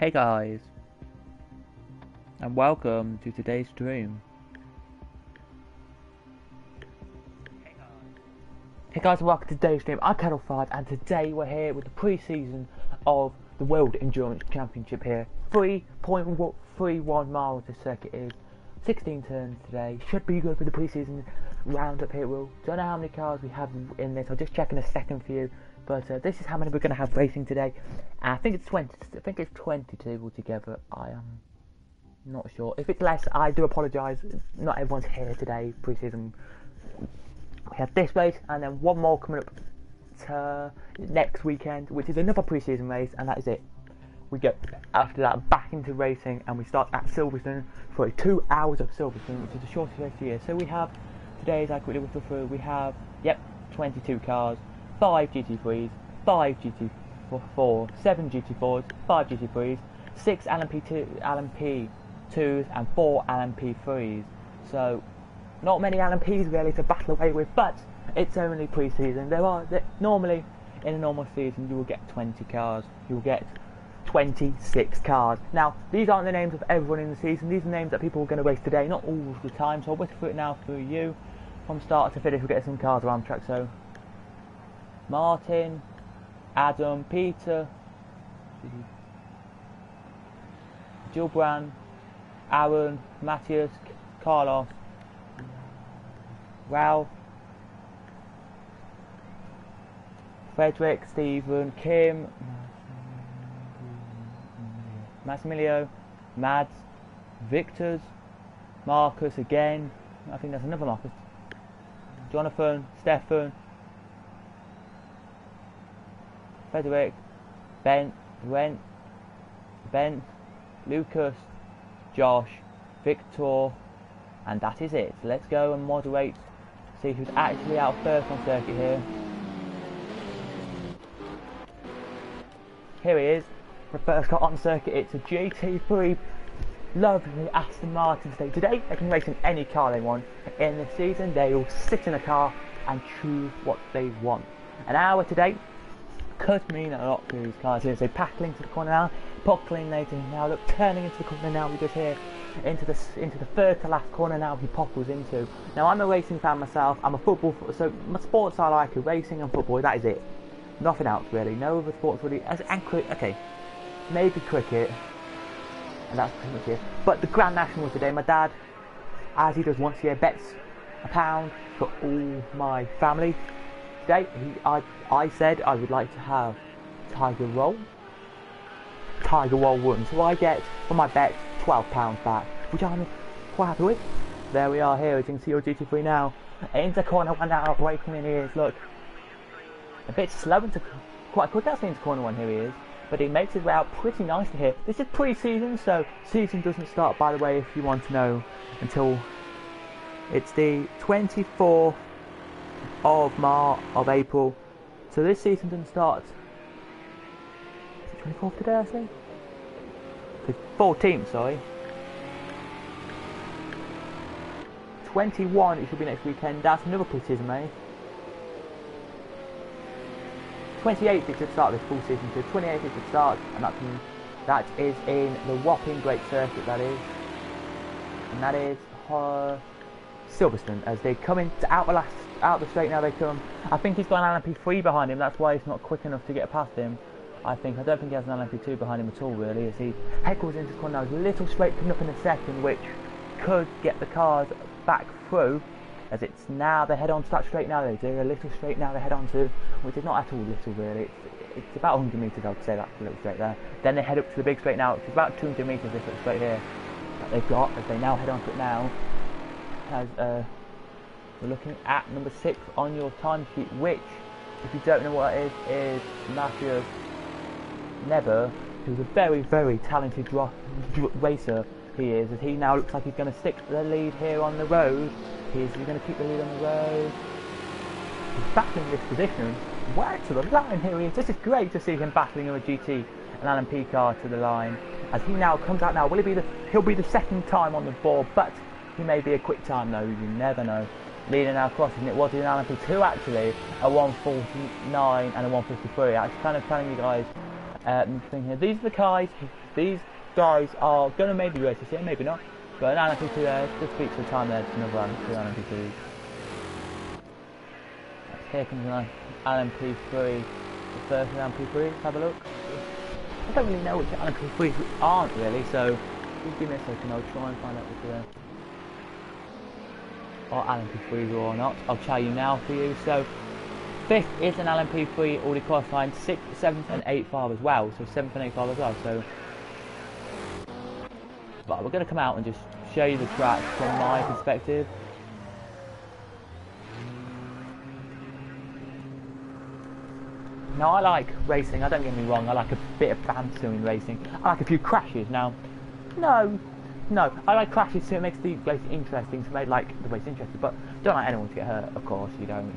Hey guys, and welcome to today's stream. Hey guys, and welcome to today's stream. I'm CadwellPlays, and today we're here with the pre-season of the World Endurance Championship here. 3.31 miles this circuit is, 16 turns today. Should be good for the pre-season roundup here. Don't know how many cars we have in this. I'll just check in a second for you. But this is how many we're going to have racing today. I think it's 20. I think it's 22 altogether. I am not sure. If it's less, I do apologise. Not everyone's here today. Pre-season. We have this race, and then one more coming up to next weekend, which is another pre-season race, and that is it. We go after that back into racing, and we start at Silverstone for 2 hours of Silverstone, which is the shortest race of the year. So we have today, as I quickly whistle through, we have 22 cars. 5 GT3s, 5 GT4, 7 GT4s, 5 GT3s, 6 LMP2s and 4 LMP3s. So not many LMPs really to battle away with, but it's only pre-season. Normally in a normal season you will get 20 cars. You will get 26 cars. Now these aren't the names of everyone in the season. These are names that people are going to race today, not all the time. So I'll whistle through it now for you. From start to finish we'll get some cars around the track. So Martin, Adam, Peter, Gilbrand, Aaron, Matthias, Carlos, Ralph, Frederick, Stephen, Kim, Massimilio, Mads, Victor's, Marcus again, I think that's another Marcus, Jonathan, Stefan, Frederick, Ben, Lucas, Josh, Victor, and that is it. So let's go and moderate, see who's actually out first on circuit here. Here he is, the first car on circuit. It's a GT3, lovely Aston Martin today. They can race in any car they want. In this season, they will sit in a car and choose what they want. An hour today could mean a lot for these cars here. So packling to the corner now, pockling later now, look, turning into the corner now, we just here into the third to last corner now he pockles into. Now I'm a racing fan myself, I'm a football, so my sports I like are racing and football, that is it. Nothing else really, no other sports really, okay, maybe cricket, and that's pretty much it. But the Grand National today, my dad, as he does once a year, bets £1 for all my family. Today, I said I would like to have Tiger Roll. Tiger Roll won, so I get for my bet £12 back, which I'm quite happy with. There we are here, as you can see your GT3 now. Into corner one now, breaking in here. Look, a bit slow into quite quick actually into corner one. Here he is, but he makes his way out pretty nicely here. This is pre-season, so season doesn't start, by the way, if you want to know, until it's the 24th of April, so this season doesn't start. Is it 24th today, I say? 14th, sorry. 21 it should be next weekend. That's another pre-season race. 28th it should start this full season, so 28th it should start, and that is in the whopping great circuit that is, and that is Silverstone, as they come in out the straight now they come. I think he's got an LMP3 behind him, that's why he's not quick enough to get past him. I don't think he has an LMP2 behind him at all really, as he heckles into the corner now. There's a little straight coming up in a second, which could get the cars back through, as it's now they head on to that straight now. They do a little straight now they head on to, which is not at all little really, it's about 100 metres I would say, that's a little straight there. Then they head up to the big straight now, which is about 200 metres this little straight here that they've got, as they now head on to it now. As we're looking at number 6 on your timesheet, which, if you don't know what it is Matthew Never, who's a very, very talented racer. He is, as he now looks like he's going to stick the lead here on the road. He's going to keep the lead on the road. He's battling this position way to the line. Here he is. This is great to see him battling a GT, an LMP car to the line. As he now comes out now, he'll be the second time on the board, but he may be a quick time though. You never know. Leading now crossing, it was an LMP2 actually, a 149 and a 153. Actually, kind of telling you guys thing here. These are the guys. These guys are gonna maybe race this year, maybe not. But an LMP2 there, just beats the time there. Another LMP2. Here comes an LMP3. The first LMP3. Let's have a look. I don't really know which LMP3s aren't really, so just give me a second. I'll try and find out which are LMP3s or not. I'll tell you now for you. So 5th is an LMP3 already qualifying, 6th, 7th and 8th as well. So 7th and 8th as well. So, but we're going to come out and just show you the track from my perspective. Now I like racing, don't get me wrong, I like a bit of banter in racing. I like a few crashes. Now, no, I like crashes so it makes the race interesting, to make like the race interesting, but don't like anyone to get hurt, of course, you don't.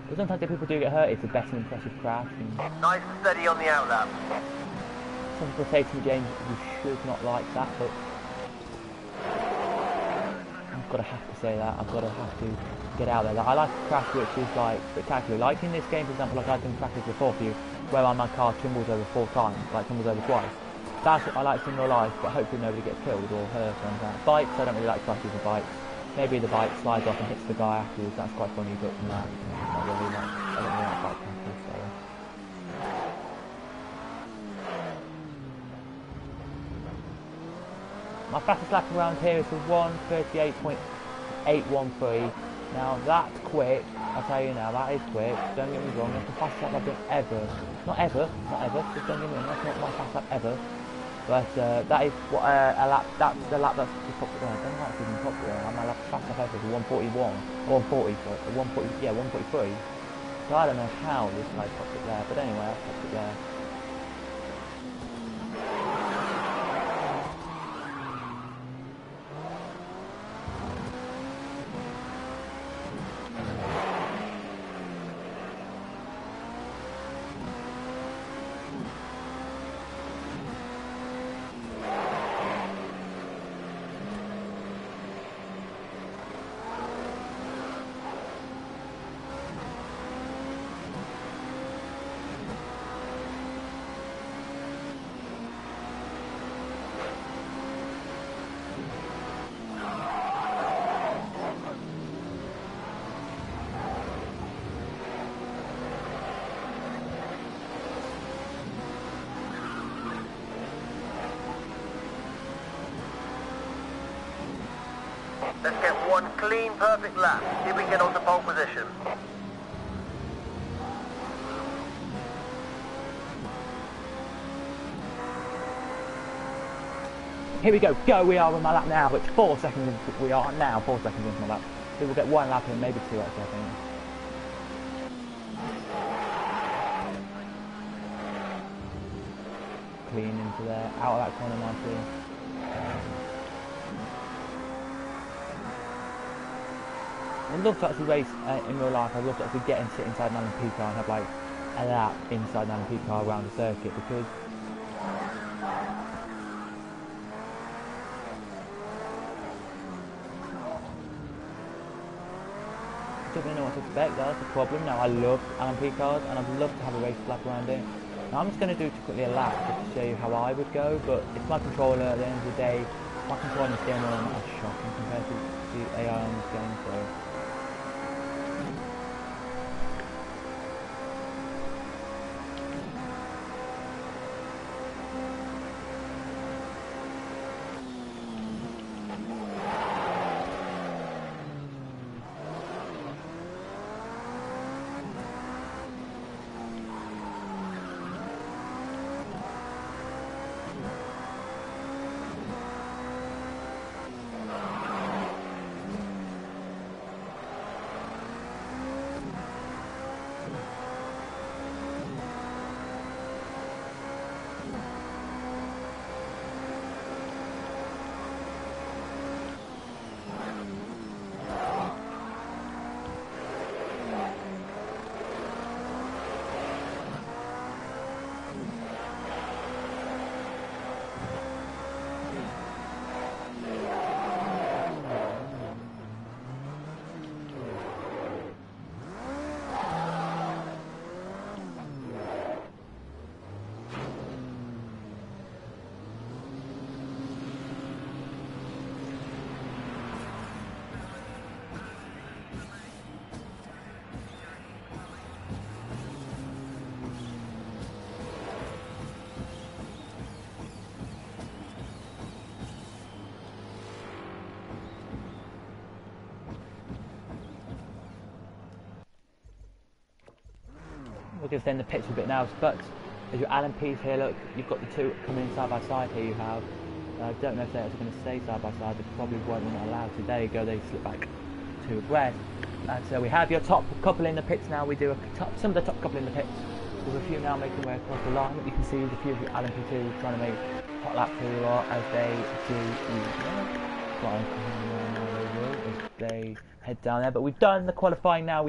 But sometimes if people do get hurt, it's a better impressive crash. And nice and steady on the outlap. some people say to me, James, you should not like that, but I've have to say that, I've to get out there. Like, I like a crash which is like spectacular. Like in this game, for example, like I've done crashes before for you, where my car tumbles over 4 times, like tumbles over twice. That's what I like in real life, but hopefully nobody gets killed or hurt or anything. Bikes, I don't really like crashes with bikes. Maybe the bike slides off and hits the guy afterwards, that's quite funny, but no, not really, I don't really like bike crashes, so. My fastest lap around here is a 1:38.813. Now that's quick, I tell you now, that is quick. Don't get me wrong, that's the fastest lap I've done ever. Not ever, just don't get me wrong, that's not my fastest lap ever. But that is what a lap, that's the lap that's popular. I don't know why it's even popular. My lap fastest lap ever is 1:41, or 1:40, sorry, 1:40, yeah, 1:43. So I don't know how this guy popped it there, but anyway, I popped it there. Let's get one clean, perfect lap. See if we can get on to pole position. Here we go, we are on my lap now. It's 4 seconds into, we are now 4 seconds into my lap. So we'll get 1 lap in, maybe 2 actually, I think. Clean into there, out of that corner nicely. I'd love to actually race in real life. I'd love to actually get and sit inside an LMP car and have like a lap inside an LMP car around the circuit, because I don't really know what to expect. That's the problem. Now I love LMP cars and I'd love to have a race lap around it. Now I'm just going to do quickly a lap just to show you how I would go, but it's my controller at the end of the day. My controller in this game are not shocking compared to the AI on this game, so. we're going to stay in the pits for a bit now, but as your LMPs here, look, you've got the two coming in side by side here. You have. I don't know if they're going to stay side by side. They probably weren't allowed to. There you go. They slip back to abreast. And so we have your top couple in the pits now. We do some of the top couple in the pits. There's a few now making their way across the line. You can see there's a few of your LMP2 trying to make hot lap through you are as they do. They head down there. But we've done the qualifying now.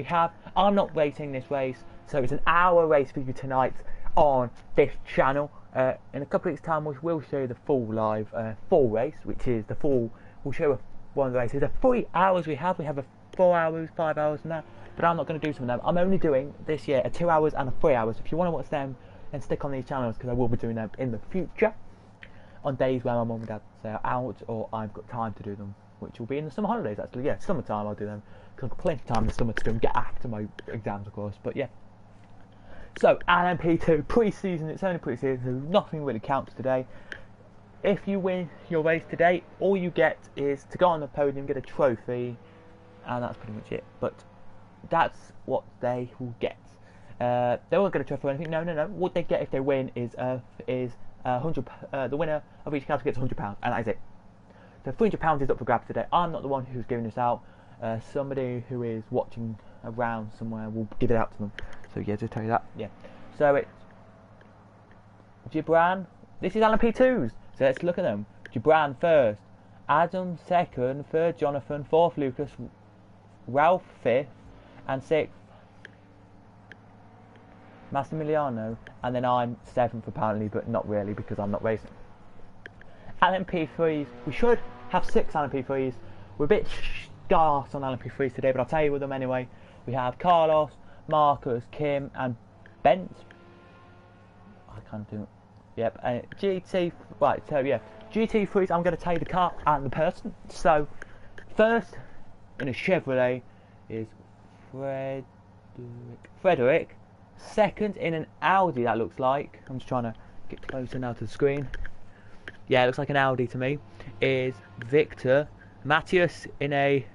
I'm not racing this race, so it's an hour race for you tonight on this channel. In a couple of weeks' time, we will show you the full live full race, which is the full. We'll show you one of the races. The 3 hours we have a 4 hours, 5 hours, and that. But I'm not going to do some of them. I'm only doing this year a 2 hours and a 3 hours. If you want to watch them, then stick on these channels because I will be doing them in the future on days where my mum and dad say are out or I've got time to do them, which will be in the summer holidays. Actually, yeah, summertime I'll do them because I've got plenty of time in the summer to do them. Get after my exams, of course. But yeah. So LMP2 pre-season. It's only pre-season, so nothing really counts today. If you win your race today, all you get is to go on the podium, get a trophy, and that's pretty much it. But that's what they will get. They won't get a trophy or anything. No. What they get if they win is 100. The winner of each category gets £100, and that is it. So £300 is up for grabs today. I'm not the one who's giving this out. Somebody who is watching around somewhere will give it out to them. So yeah, just tell you that. Yeah. So it's Gibran. This is LMP2s. So let's look at them. Gibran first, Adam second, third Jonathan, fourth Lucas, Ralph fifth, and sixth Massimiliano, and then I'm seventh apparently, but not really because I'm not racing. LMP3s, we should have 6 LMP3s. We're a bit scarce on LMP3s today, but I'll tell you with them anyway. We have Carlos, Marcus, Kim, and Bent. I can't do it. Yep, and GT, right, so yeah, GT3s, I'm going to tell you the car and the person. So, first, in a Chevrolet, is Frederick. Second, in an Audi, that looks like. I'm just trying to get closer now to the screen. Yeah, it looks like an Audi to me. Is Victor. Matthias in a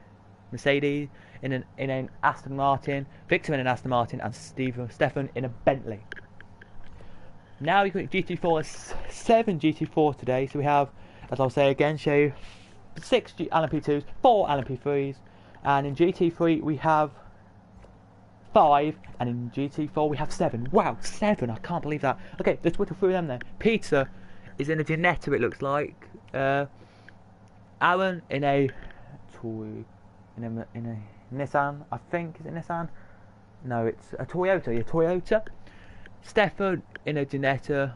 Mercedes, in an Aston Martin. Victor in an Aston Martin, and Stefan in a Bentley. Now you've got GT4, 7 GT4 today. So we have, as I'll say again, show you 6 LMP2s, 4 LMP3s, and in GT3 we have 5, and in GT4 we have 7. Wow, 7! I can't believe that. Okay, let's whittle through them then. Peter is in a Ginetta, it looks like. Aaron in a Nissan, I think. Is it Nissan? No, it's a Toyota. Yeah, Toyota. Stefan in a Ginetta.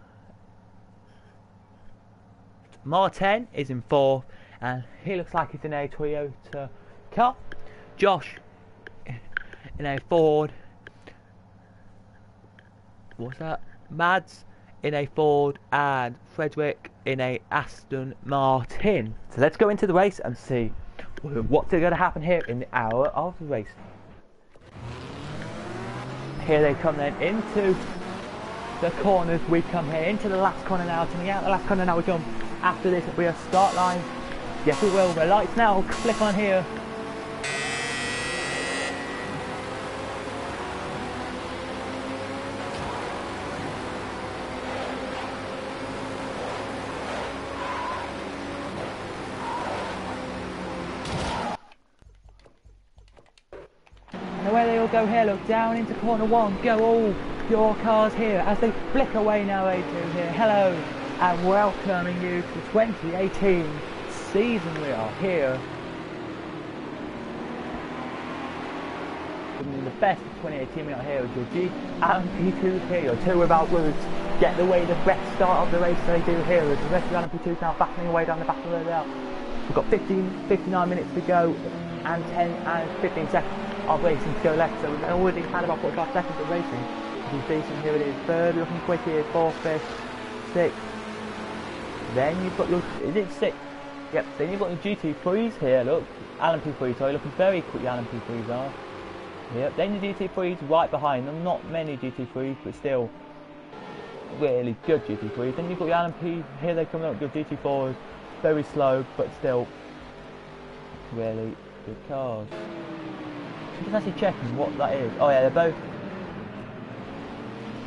Martin is in 4th, and he looks like he's in a Toyota car. Josh in a Ford. What's that? Mads in a Ford, and Frederick in a Aston Martin. So let's go into the race and see what's going to happen here in the hour of the race. Here they come then into the corners. We come here into the last corner now. Coming out the last corner now, we come after this. We are start line. Yes, we will. The lights now flick on here. Away they all go here, look, down into corner 1, go all your cars here as they flick away now, they do here. Hello and welcoming you to the 2018 season. We are here. Giving you the best of 2018, we are here with your G and P2s here, your 2 without roots. Get the way the best start of the race they do here as the rest of the LMP2s now battling away down the back of the road. We've got 59 minutes to go and 10 and 15 seconds of racing to go left, so we've already had about 45 seconds of racing. As you see, here it is, 3rd looking quick here, 4th, 5th, 6th. Then you've got your, is it 6th? Yep, then you've got the GT3s here, look, LMP3s, so looking very quick, the LMP3s are. Yep, then the GT3s right behind them, not many GT3s, but still really good GT3s. Then you've got the LMP, here they come up, your GT4s, very slow, but still really good cars. I'm just actually checking what that is. Oh yeah, they're both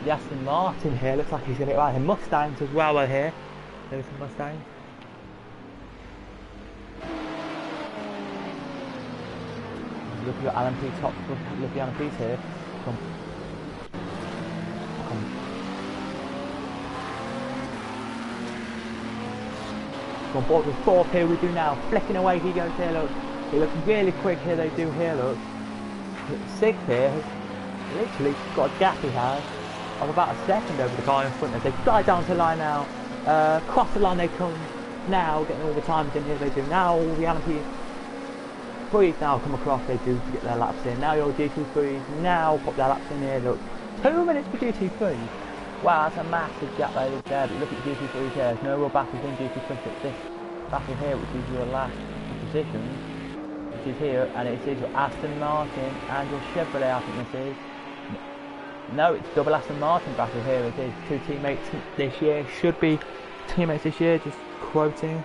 the Aston Martin here. Looks like he's going to get right here. Mustangs as well are here. There's some Mustangs. Look at your Alan P top. Look at Alan P's here. Come. On board with fourth here we do now. Flicking away he goes here, look. He looks really quick here, they do here, look. Sixth here has literally got a gap he has of about a second over the car in front of them. They fly down to the line now. Cross the line they come now, getting all the times in here they do. Now all the LMP threes now come across, they do to get their laps in. Now your GT3s now pop their laps in here, look. 2 minutes for GT3. Wow, that's a massive gap there, but look at GT3 here. There's no real battles in GT3. It's this battle here, which is your last position, which is here, and it is your Aston Martin and your Chevrolet, I think this is. No, it's double Aston Martin battle here. It is 2 teammates this year. Should be teammates this year, just quoting.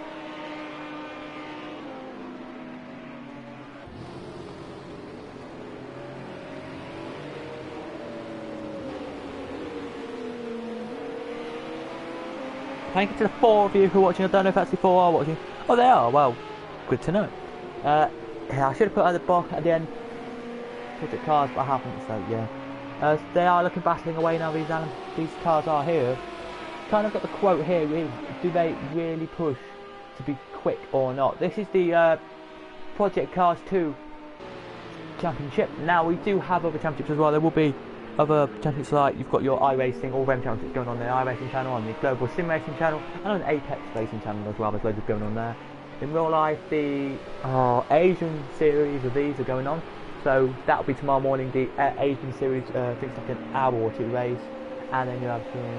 Thank you to the 4 of you who are watching. I don't know if actually 4 are watching. Oh, they are. Well, good to know. Yeah, I should have put at the box at the end. Project cars, but I haven't. So yeah, they are looking battling away now. These cars are here. Kind of got the quote here. Is, do they really push to be quick or not? This is the Project Cars 2 Championship. Now we do have other championships as well. There will be other championships, like you've got your iRacing, all them championships going on the iRacing channel, on the Global Sim Racing channel, and on the Apex Racing channel as well. There's loads of going on there. In real life, the Asian series of these are going on, so that'll be tomorrow morning. The Asian series, I think it's like an hour or 2 race, and then you have some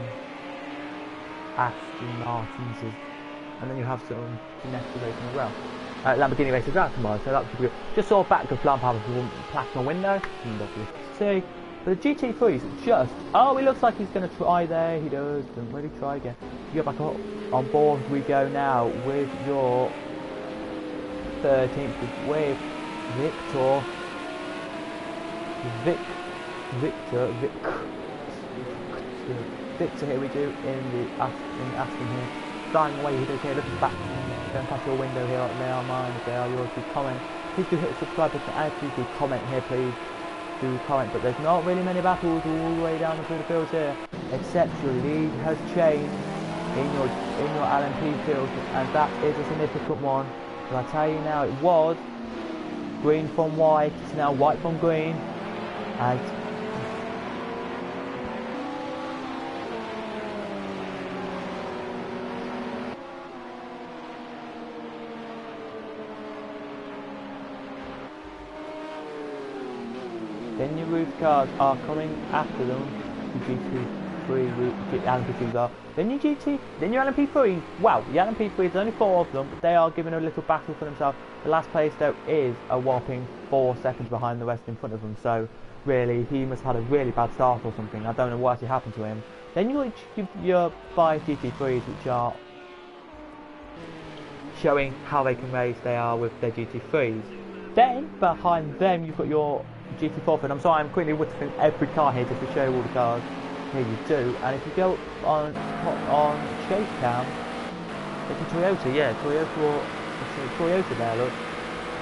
Aston Martins, and then you have some genetic racing as well. Lamborghini race as well tomorrow, so that should be good. Just saw back of Flam have a platinum window, and obviously see. But the GT3's just, oh, it looks like he's going to try there, he does, doesn't really try again. You go back up, on board we go now with your 13th with Victor, here we do in the Aston here, flying away, he does here, looking back, going past your window here, like they are mine, if they are yours, do comment, please do hit the subscribe button, and please do comment here, please. Do comment, but there's not really many battles all the way down through the fields here, except your lead has changed in your LMP field, and that is a significant one. But I tell you now, it was green from white, it's now white from green, and then your roof cars are coming after them. The GT3 LMP3s are. Then your LMP3s. Wow, the LMP3s, there's only 4 of them, but they are giving a little battle for themselves. The last place though is a whopping 4 seconds behind the rest in front of them. So really, he must have had a really bad start or something. I don't know what actually happened to him. Then your 5 GT3s, which are showing how they can race they are with their GT3s. Then behind them you've got your GT4, and I'm sorry, I'm quickly whittling every car here just to show you all the cars. Here you do, and if you go on Chase Cam, it's a Toyota, yeah, Toyota there, look.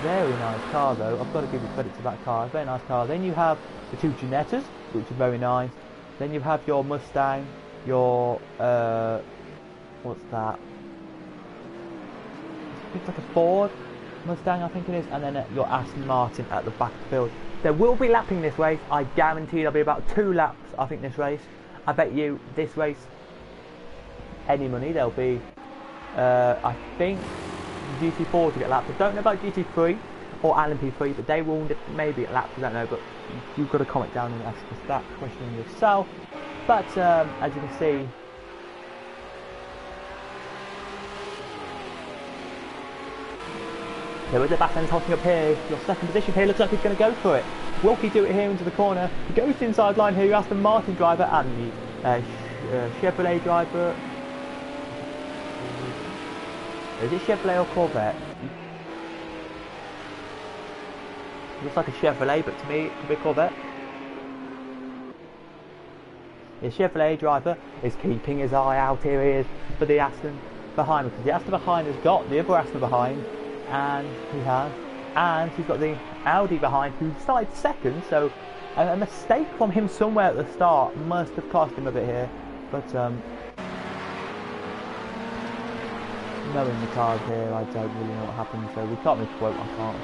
Very nice car though, I've got to give you credit to that car, very nice car. Then you have the 2 Genettas, which are very nice. Then you have your Mustang, your, what's that? It's like a Ford Mustang, I think it is, and then your Aston Martin at the back of the field. There will be lapping this race, I guarantee there'll be about 2 laps, I think, this race. I bet you this race, any money, there'll be, I think, GT4 to get lapped. I don't know about GT3 or LMP3, but they will maybe get lapped, I don't know, but you've got to comment down and ask us that question yourself. But, as you can see, here is the back end holding up here, your second position here, looks like he's going to go for it. Will he do it here into the corner? He goes inside line here, you ask the Martin driver and the Chevrolet driver. Is it Chevrolet or Corvette? Looks like a Chevrolet, but to me it could be a Corvette. The Chevrolet driver is keeping his eye out. Here he is for the Aston behind, because the Aston behind has got the other Aston behind, and he's got the Audi behind, who started second, so a mistake from him somewhere at the start must have cost him a bit here, but knowing the cars here, I don't really know what happened, so we can't really quote, I can't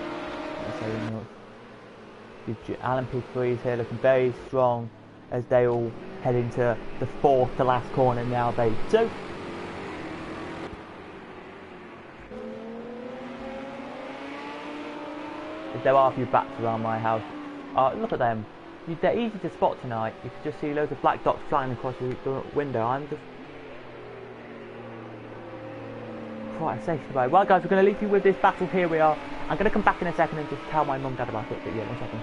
say much. The LMP3s here looking very strong as they all head into the fourth to last corner now, they do. There are a few bats around my house. Look at them. They're easy to spot tonight. You can just see loads of black dots flying across the window. I'm just quite sensitive about it. Well, guys, we're going to leave you with this battle. Here we are. I'm going to come back in a second and just tell my mum and dad about it. But yeah, 1 second.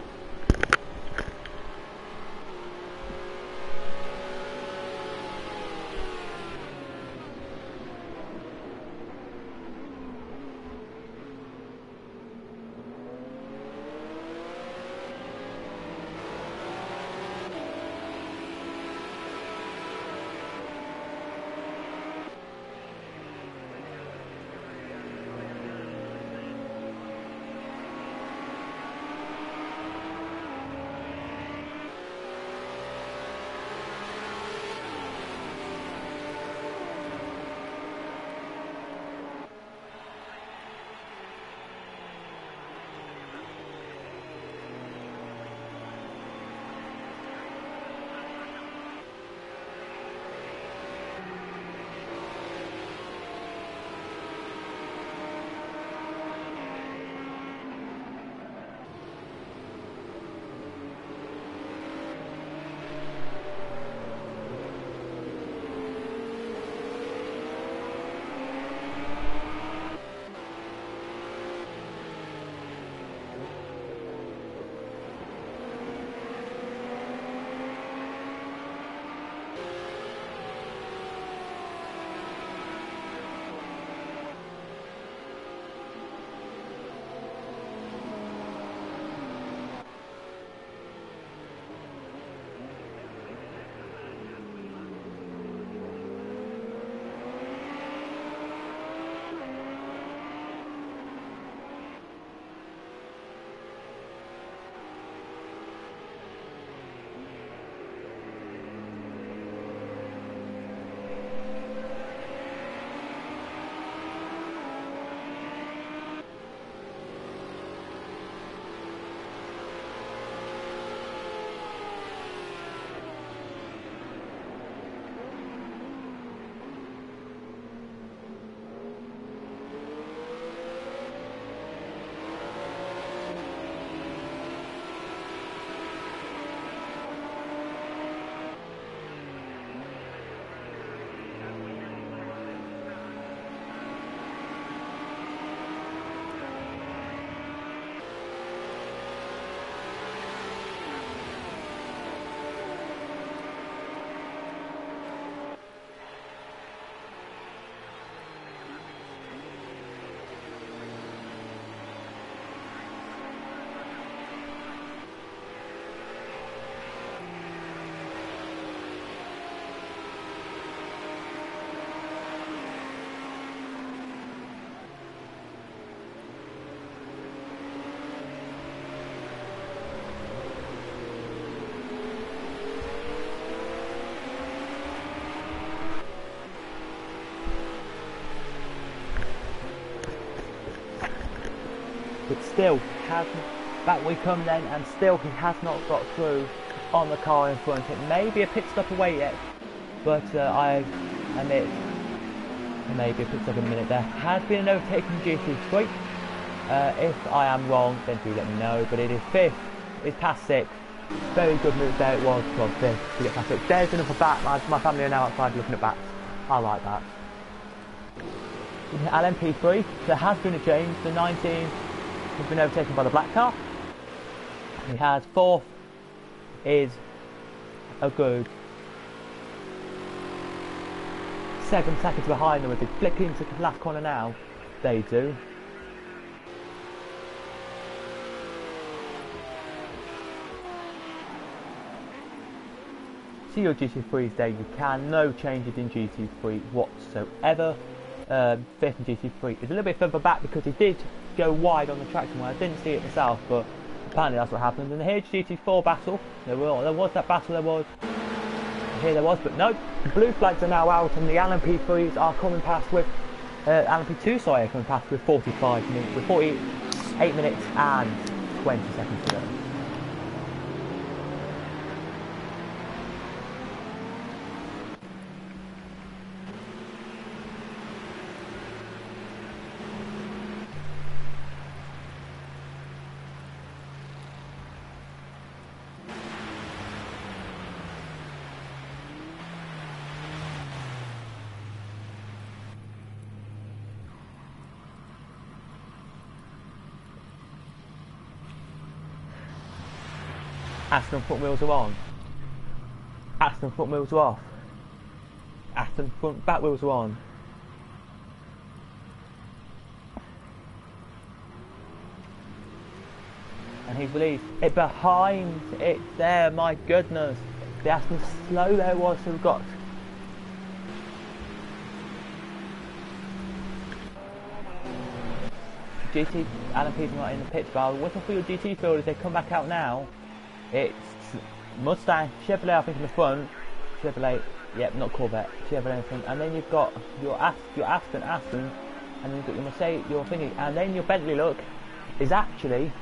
But still, back we come then, and still he has not got through on the car in front. It may be a pit stop away yet, but I admit it may be a pit stop in a minute. There has been an overtake from GT3. If I am wrong, then do let me know. But it is fifth. It's past sixth. Very good move there. It was from fifth to get past sixth. There's another bat. My family are now outside looking at bats. I like that. In the LMP3, there has been a change. The 19 has been overtaken by the black car. He has fourth is a good 7 seconds behind them. If they flick into the last corner now, they do. see your GT3s there, you can. No changes in GT3 whatsoever. Fifth and GT3 is a little bit further back because it did go wide on the traction where I didn't see it myself, but apparently that's what happened. And here's GT4 battle. There was that battle, here there was, but no, the blue flags are now out and the LMP3s are coming past with, LMP2 sorry, are coming past with 48 minutes and 20 seconds to go. Aston front wheels are on. Aston front wheels are off. Aston front back wheels are on. And he's released it behind it there, my goodness. The Aston slow there was, so we've got GT LMP's not in the pits, but I'll whistle for your GT field as they come back out now. It's Mustang, Chevrolet I think in the front, Chevrolet, yep, not Corvette, Chevrolet in the front, and then you've got your Aston, and then you've got your Mercedes, your thingy, and then your Bentley, look, is actually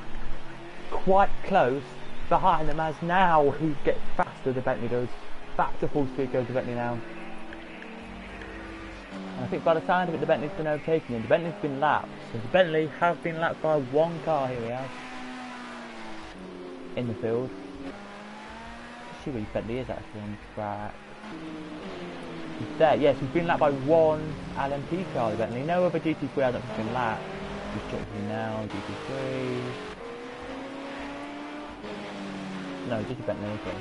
quite close behind them, as now he gets faster, the Bentley goes, back to full speed goes the Bentley now. And I think by the sound of it the Bentley's been overtaken, and the Bentley's been lapped, so the Bentley have been lapped by one car, here we are. In the field. Let's see where his Bentley is actually on track. He's there, yes, he's been lapped by one LMP car, the Bentley. No other GT3 hasn't been lapped. Just checking now, GT3. No, just a Bentley, okay.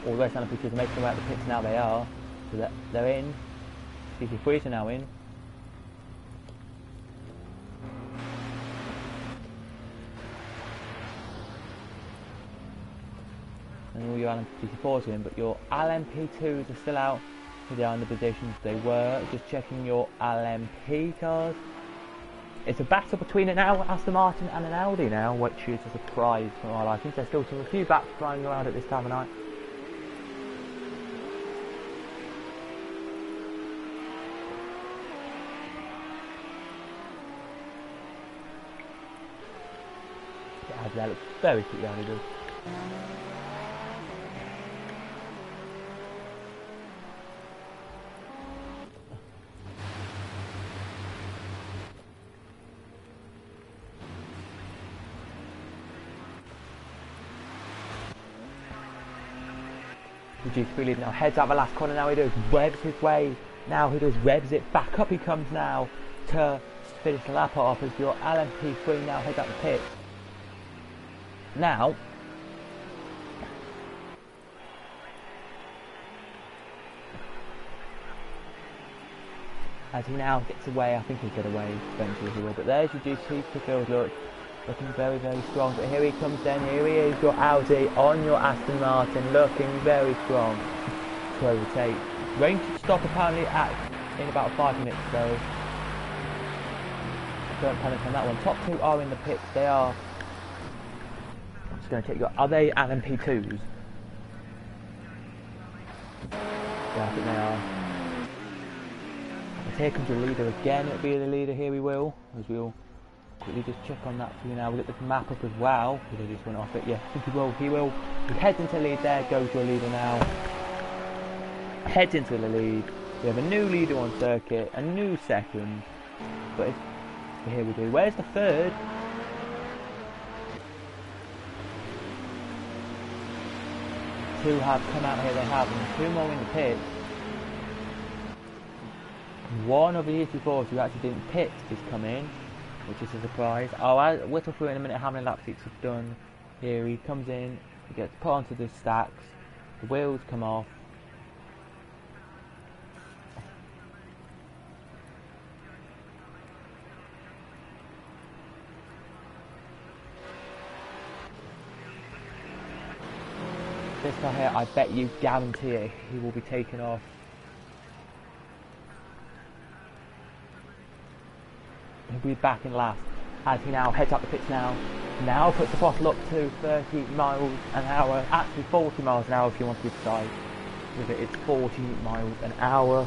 All the rest of LMP2s are making their way out the pits now, they are. So they're in. GT3s are now in. And all your LMP4s are in, but your LMP2s are still out. Here they are in the positions they were. Just checking your LMP cars. It's a battle between an Aston Martin and an Audi now, which is a surprise for my liking. There's still a few bats flying around at this time of night. Yeah, that looks very quick down, it does. GT3 lead now, heads out the last corner now, he does, revs his way, now he does, revs it, back up he comes now to finish the lap off as your LMP3 now heads out the pit. Now, as he now gets away, I think he'll get away eventually he will, but there's your GT field, look. Looking very, very strong, but here he comes then, here he is, your Audi on your Aston Martin, looking very strong to overtake. Range to stop apparently in about 5 minutes, so don't panic on that one. Top two are in the pits, they are, I'm just going to check, are they LMP2s? Yeah, I think they are. And here comes your leader again, it'll be the leader, here we will, as we'll quickly just check on that for you now. We'll get the map up as well, because I just went off it. Yeah, I think he will. He heads into the lead there, goes your leader now. Heads into the lead. We have a new leader on circuit, a new second. But here we do. Where's the third? Two have come out here, they have, and two more in the pit. One of the GT4s who actually didn't pit is coming, which is a surprise. I'll whittle through in a minute how many lap seats have done. Here he comes in, he gets put onto the stacks, the wheels come off. this car here, I bet you guarantee it, he will be taken off. He'll be back in last as he now heads up the pits now. Now puts the throttle up to 30 miles an hour, actually 40 miles an hour if you want to be precise. With it, it's 40 miles an hour.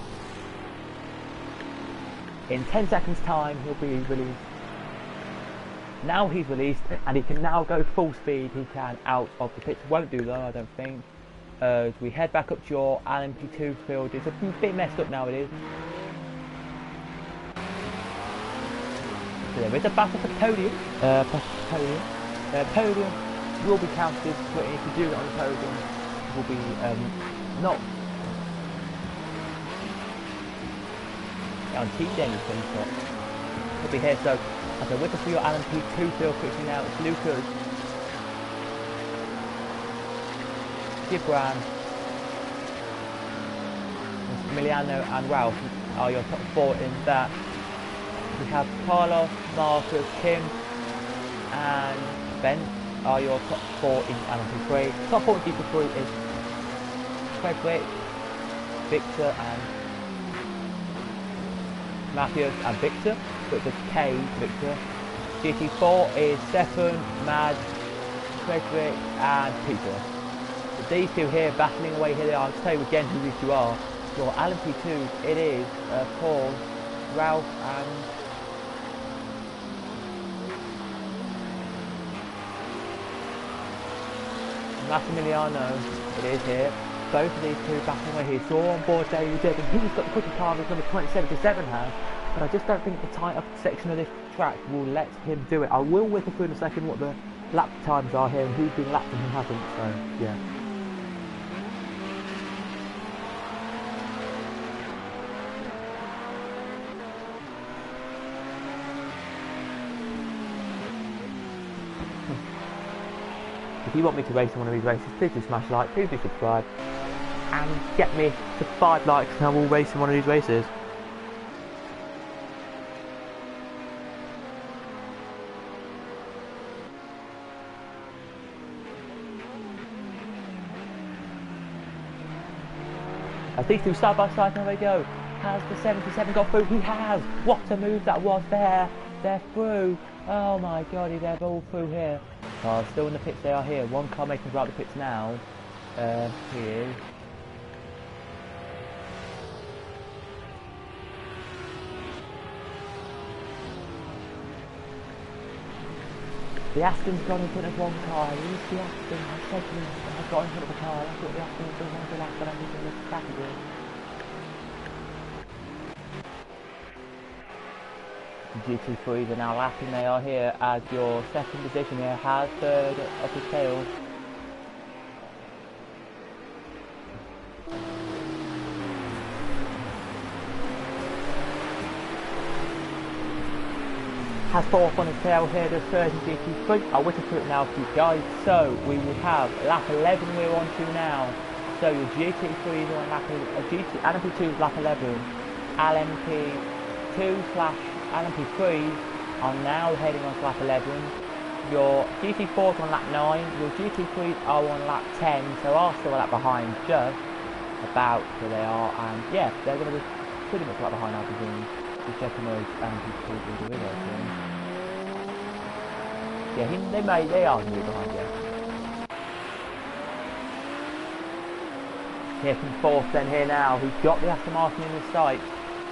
In 10 seconds time he'll be released. Now he's released and he can now go full speed. He can out of the pits. Won't do though, I don't think. As we head back up to your LMP2 field. It's a bit messed up now, it is. So there is a battle for podium. Podium will be counted, but if you do it on the podium, it will be not guaranteed anything, but it'll be here. So, okay, with us for your LMP2 field quickly now, it's Lucas, Gibran, Emiliano and Ralph are your top 4 in that. We have Carlos, Marcus, Kim and Ben are your top 4 in LMP3. Top 4 in GP3 is Frederick, Victor and Matthias and Victor, with the K, Victor. GT4 is Stefan, Mad, Frederick and Peter. So these two here battling away here they are. I'll tell you again who these two are. Your LMP2, it is Paul, Ralph and Massimiliano, it is here. Both of these two battling away here. So on board David Devon, he's got the quicker car as number 2077 has, but I just don't think the tight section of this track will let him do it. I will whip through in a second what the lap times are here and who's been lapped and who hasn't, so yeah. If you want me to race in one of these races, please do smash like, please do subscribe, and get me to 5 likes and I will race in one of these races. As these two side by side, now they go. Has the 77 got through? He has! What a move that was there! They're through! Oh my god, they're all through here. Oh, still in the pits they are here. One car making his way out the pits now. He is. The Aston's gone in front of one car. Who's the Aston? I've got in front of the car. That's what the Aston's done. One of the last, but I think they're looking back again. GT3s are now lapping. They are here as your second position here has third of the tail. Has fourth on his tail here, the 30 GT3. I'll whittle through it now for you guys. So we will have lap 11 we're on to now. So your GT3 is on lap LMP2 is lap 11. LMP2/LMP3 are now heading on to lap 11. Your GT4 is on lap 9. Your GT3s are on lap 10. So are still a lap behind, just about where they are. And yeah, they're going to be pretty much a lap behind, I presume. Just checking those LMP2s with it. Yeah, they are going to be behind, yeah. Here from fourth then here now. He's got the Aston Martin in his sights.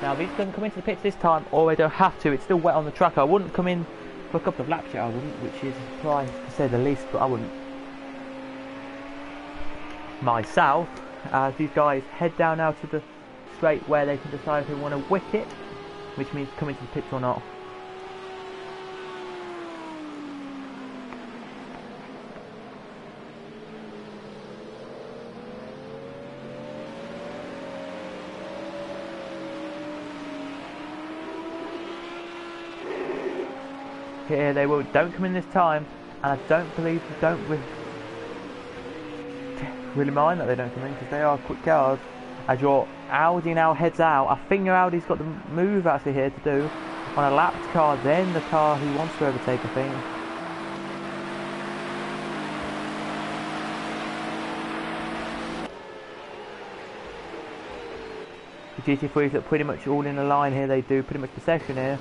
Now if he's going to come into the pits this time, or they don't have to, it's still wet on the track. I wouldn't come in for a couple of laps yet, I wouldn't, which is a surprise to say the least, but I wouldn't. Myself, as these guys head down now to the straight where they can decide if they want to wick it, which means come into the pits or not. Here they don't come in this time, and I don't believe really mind that they don't come in because they are quick cars. As your Audi now heads out, I think your Audi's got the move actually here to do on a lapped car, then the car he wants to overtake, I think. The GT3s are pretty much all in the line here. They do pretty much possession here.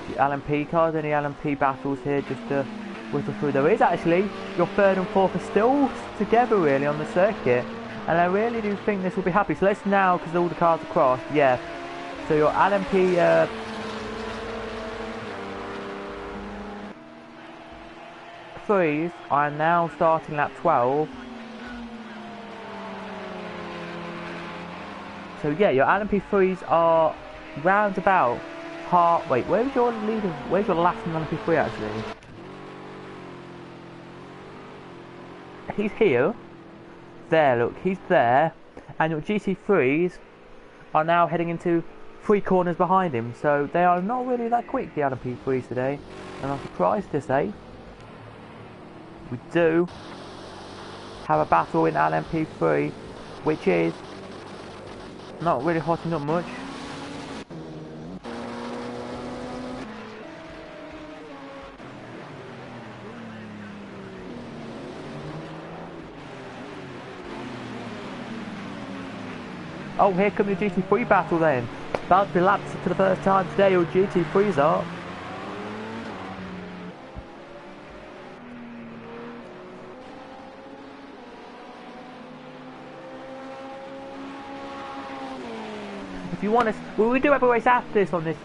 The LMP cars, any LMP battles here just to whistle through. There is actually your third and fourth are still together really on the circuit, and I really do think this will be happy. So let's now, because all the cars are crossed, yeah. So your LMP threes are now starting lap 12. So yeah, your LMP3s are round about half. Wait, where's your leader? Where's your last LMP3 actually? He's here. There, look, he's there. And your GT3s are now heading into 3 corners behind him. So they are not really that quick, the LMP3s today. And I'm surprised to say we do have a battle in LMP3, which is not really hotting up much. Oh, here comes the GT3 battle then. About to be lapped for the first time today, your GT3s are. If you want to, well, we do have a race after this on this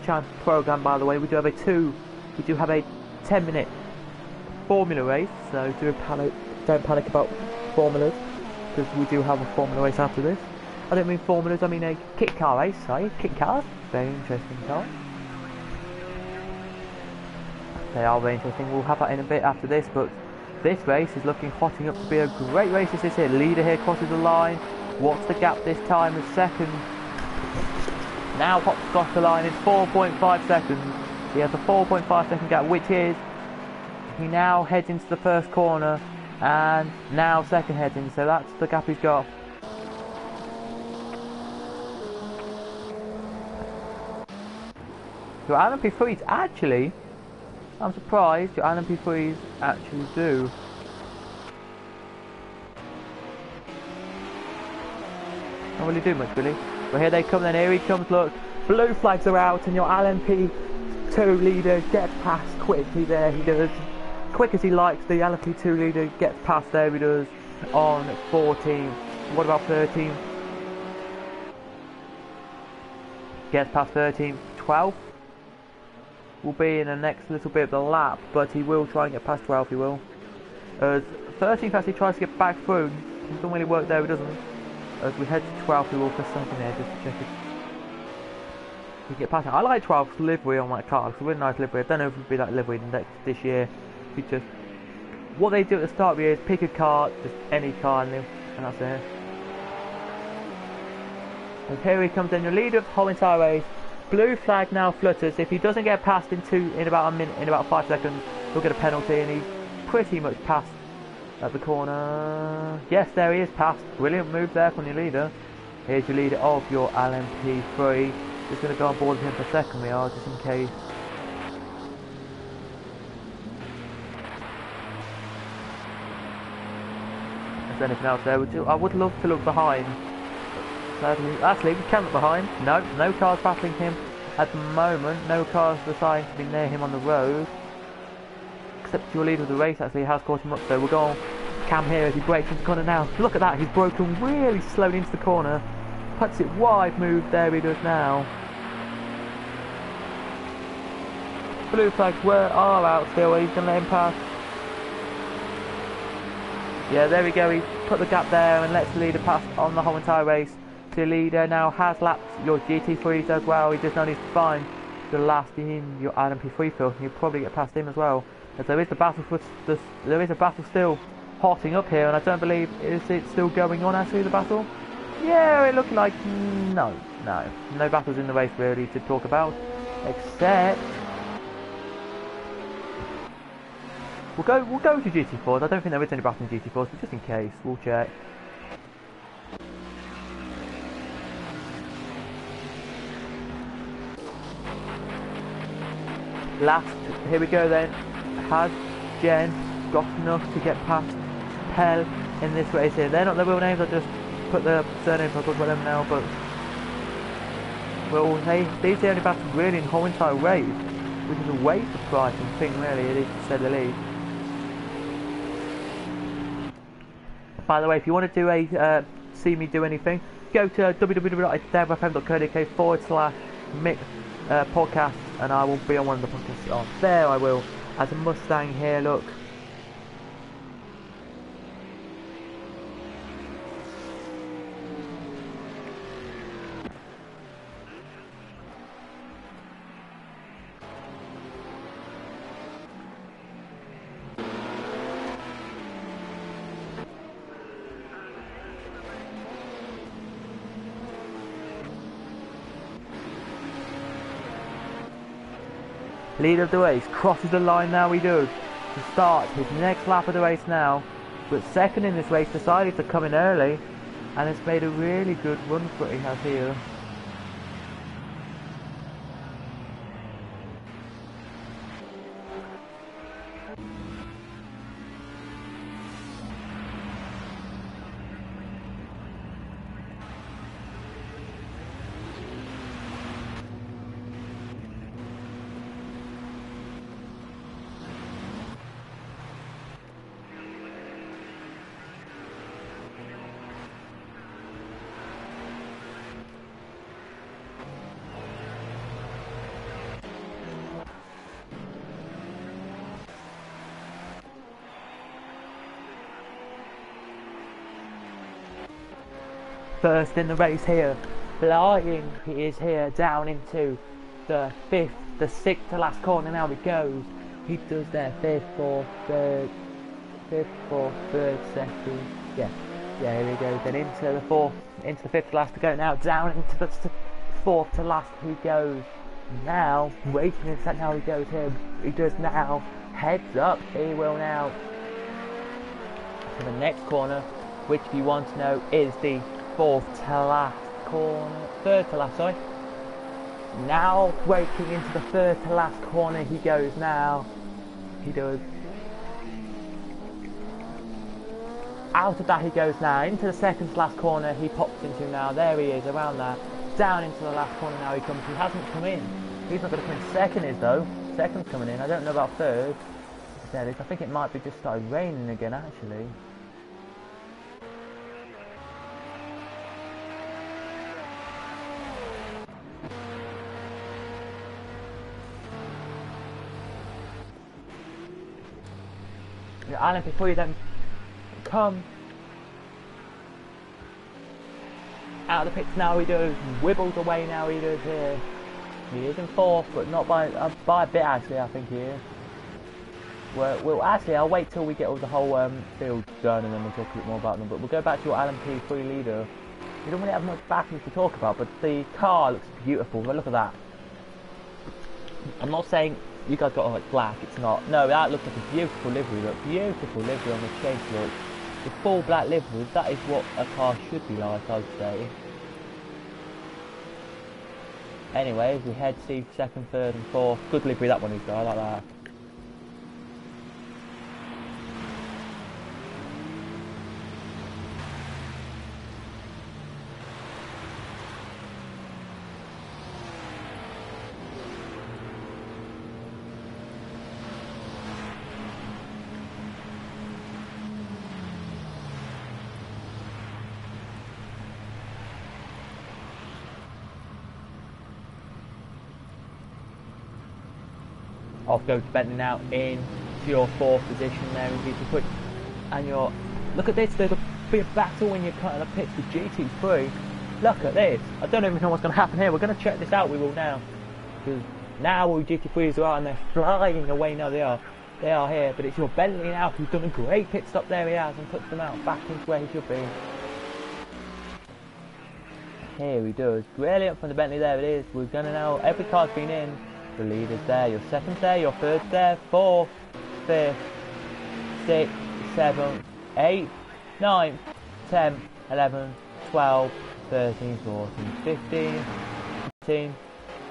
program, by the way. We do have a 10-minute formula race, so don't panic about formulas, because we do have a formula race after this. I don't mean formulas, I mean a kit car race, sorry, kit cars. Very interesting cars. They are very interesting. We'll have that in a bit after this, but this race is looking hotting up to be a great race. This is here. Leader here crosses the line. What's the gap this time? The second. Now hops across the line in 4.5 seconds. He has a 4.5 second gap, which is he now heads into the first corner, and now second heads in. So that's the gap he's got. Your LMP3s actually, I'm surprised your LMP3s actually do. Don't really do much really. But here they come then, here he comes, look. Blue flags are out and your LMP2 leader gets past quickly there, he does. Quick as he likes, the LMP2 leader gets past there, he does, on 14. What about 13? Gets past 13, 12. Will be in the next little bit of the lap, but he will try and get past 12, he will. As 13th actually tries to get back through, it doesn't really work there, he doesn't. As we head to 12, we will press something there just to check it. We get past it. I like 12's livery on my car, it's a really nice livery. I don't know if it would be that livery this year. You just, what they do at the start of the year is pick a car, just any car, and that's it. And here he comes in, your leader of the whole entire race. Blue flag now flutters. If he doesn't get past in about a minute, in about 5 seconds, he'll get a penalty, and he's pretty much passed at the corner. Yes, there he is, passed. Brilliant move there from your leader. Here's your leader of your LMP3. Just going to go on board with him for a second, we are, just in case. If there's anything else there, I would love to look behind. Actually, we can't look behind. No cars battling him at the moment. No cars deciding to be near him on the road. Except your leader of the race actually has caught him up, so we'll go on cam here as he breaks into the corner now. Look at that, he's broken really slowly into the corner. Puts it wide, move there he does now. Blue flags are out still, he's going to let him pass. Yeah, there we go, he put the gap there and lets the leader pass on the whole entire race. The leader now has lapped your GT3s as well. He just now needs to find the last in your LMP3 field, and you'll probably get past him as well. As there is the battle for there is a battle still hotting up here, and I don't believe is it still going on actually, the battle? Yeah, it looks like no battles in the race really to talk about, except we'll go to GT4s. I don't think there is any battle in GT4s, but just in case, we'll check. Last, here we go then. Has Jen got enough to get past Pell in this race here? They're not the real names, I just put the surnames, I'll talk about them now, but Well, these are the only battles really in the whole entire race, which is a waste of price and thing really, it is to say the least. By the way, if you want to do see me do anything, go to www.cadwellplays.com/podcast and I will be on one of the podcasts. Oh, there I will, as a Mustang here, look. Leader of the race crosses the line now, he does, to start his next lap of the race now, but second in this race decided to come in early and has made a really good run for it, he has here. First in the race here, flying, he is here down into the sixth to last corner. Now he goes, he does their fifth, fourth, third, second, yeah, here he goes, then into the fifth to last to go now, down into the fourth to last he goes, now, waiting in that now he goes here, he does now, heads up, he will now, to the next corner, which if you want to know is the third to last, sorry. Now braking into the third to last corner he goes now. He does. Out of that he goes now. Into the second to last corner he pops into now. There he is, around that. Down into the last corner now he comes. He hasn't come in. He's not going to come in. Second is though. Second's coming in. I don't know about third. There it is. I think it might be just started raining again actually. Alan, before you then come out of the pits now he does, wibbles away now he does here. He is in fourth, but not by a bit actually, I think he is. Well, actually I'll wait till we get all the whole field done and then we'll talk a bit more about them, but we'll go back to your Alan P free leader. We don't really have much backings to talk about, but the car looks beautiful, but look at that. I'm not saying you guys got like black, it's not. No, that looks like a beautiful livery, look. Beautiful livery on the chase, look. The full black livery, that is what a car should be like, I'd say. Anyways, we head to second, third and fourth. Good livery that one is though, I like that. Off goes Bentley now into your fourth position there in GT3. And you're, look at this, there'll be a battle when you're cutting the pits with GT3. Look at this. I don't even know what's going to happen here. We're going to check this out, we will now. Because now all GT3s are and they're flying away now, they are here. But it's your Bentley now who's done a great pit stop there he has and puts them out back into where he should be. Here he does. Brilliant from the Bentley, there it is. We're going to now, every car's been in. The leader's there, your second's there, your third's there, 4th, 5th, 6th, 7th, 8th, 9th, 10th, 11th, 12th, 13th, 14th, 15th, 16th,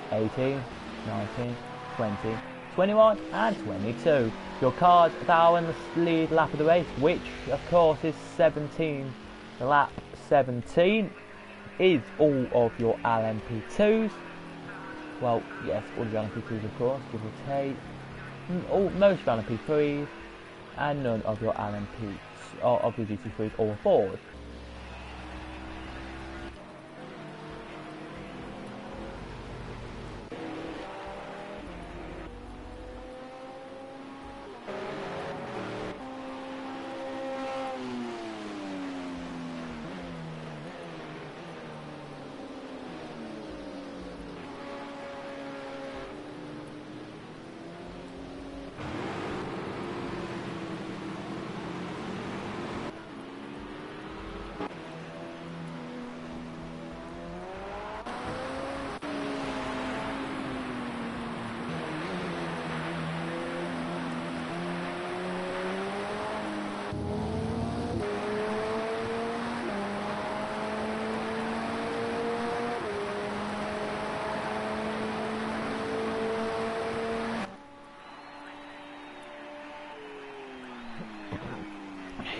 18th, 19th, 20th, 21 and 22. Your cars are in the lead lap of the race, which of course is 17, lap 17. is all of your LMP2s. Well, yes, all of your LMP2s, of course, give or take. Most of your LMP3s, and none of your LMPs, or of your GT3s or 4s.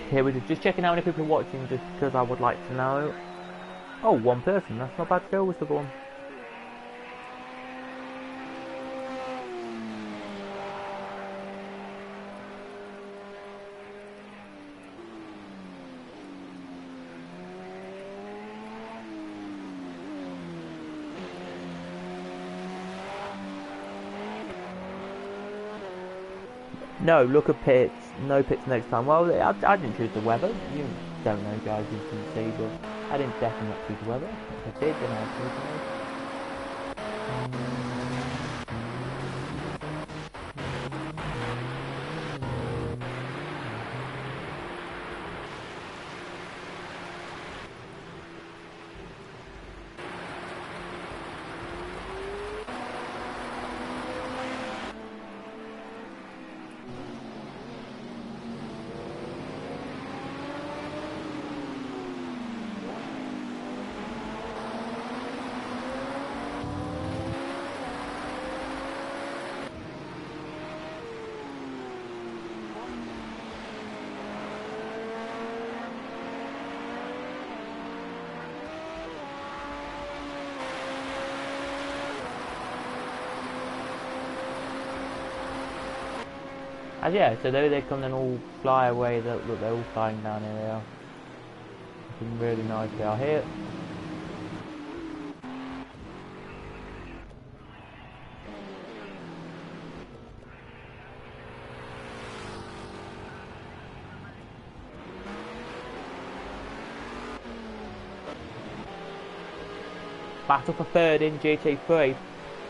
Here we're just checking how many people are watching, just because I would like to know. Oh, one person, that's not bad to go with the one. No, look at pits. No pits next time. Well, I didn't choose the weather. You don't know, guys. You can see, but I didn't definitely not choose the weather. If I did, then I would choose it. And yeah, so there they come and all fly away. Look, they're all flying down here. They are looking really nice out here. Battle for third in GT3.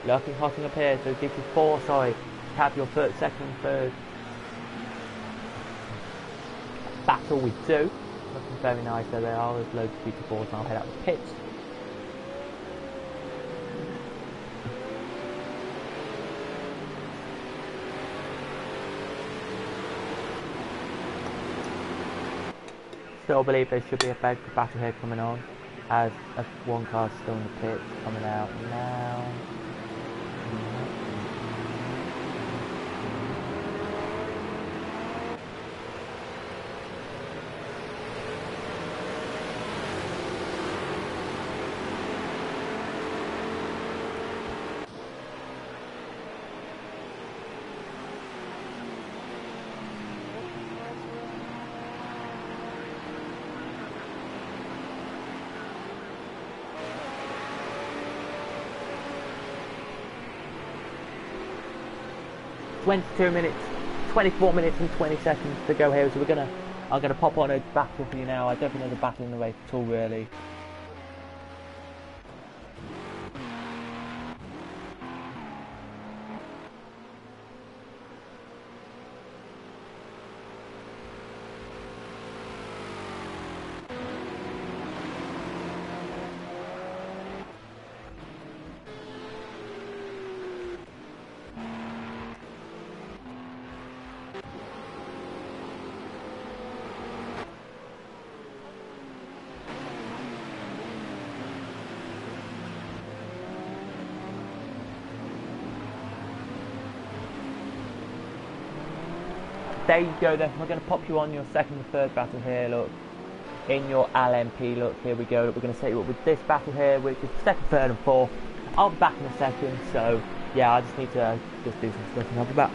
Lurking hotting up here, so GT4, sorry. Have your second and third. Battle with two. Looking very nice, there they are. There's loads of GT4s, and I'll head out the pits. Still believe there should be a big battle here coming on, as one car's still in the pits, coming out now. 22 minutes, 24 minutes and 20 seconds to go here, so I'm gonna pop on a battle for you now. I don't think there's a battle in the race at all, really. There you go then, we're going to pop you on your second and third battle here, look. in your LMP. Look, here we go. We're going to set you up with this battle here, which is second, third, and fourth. I'll be back in a second. So yeah, I just need to just do some stuff and I'll be back.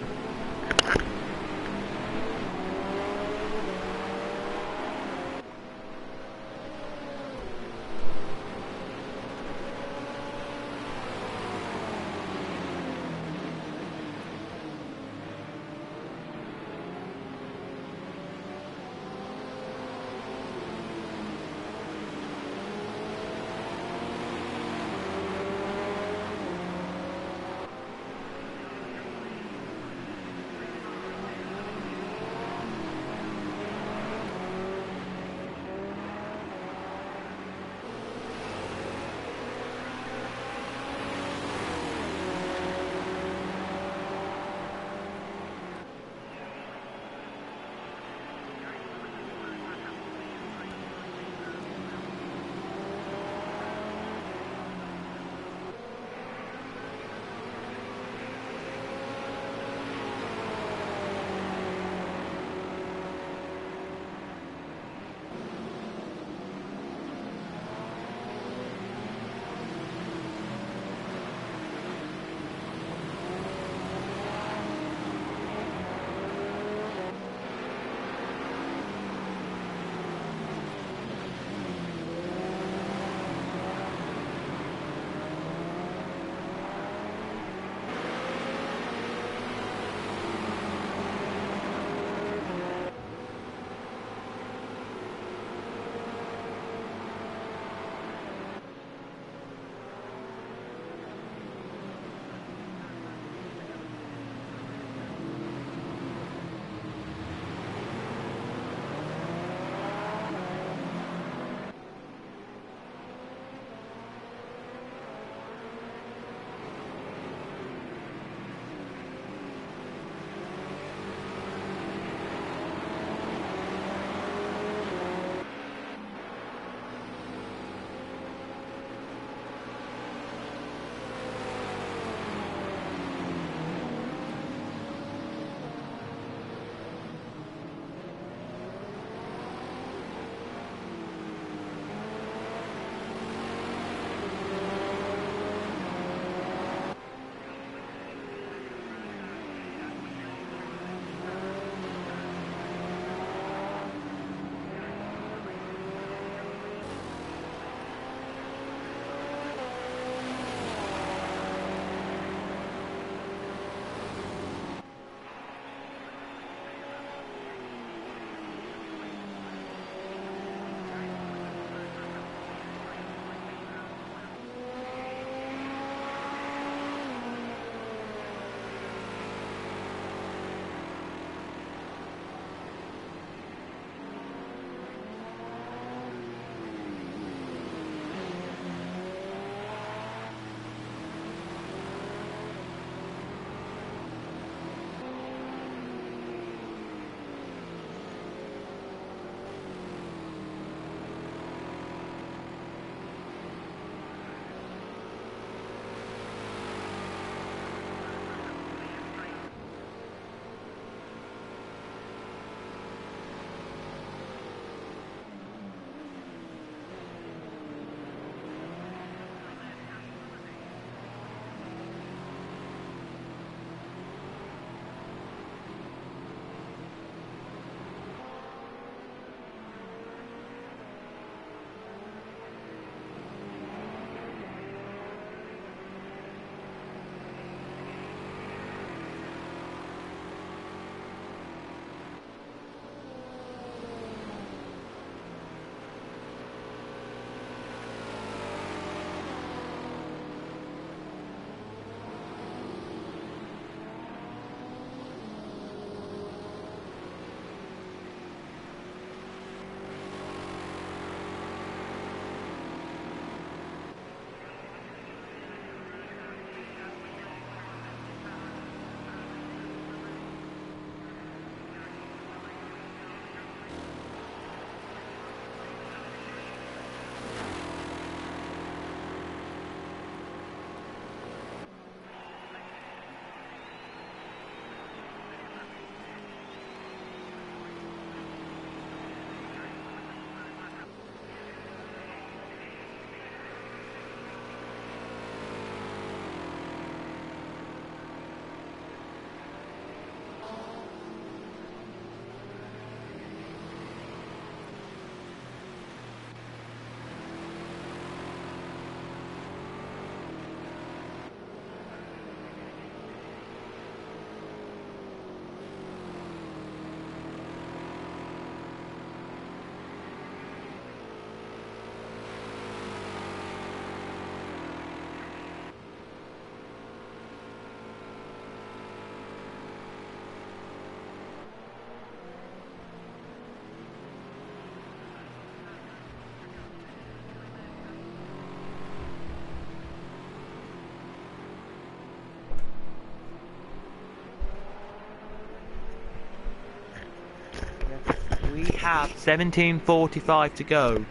have 17:45 to go,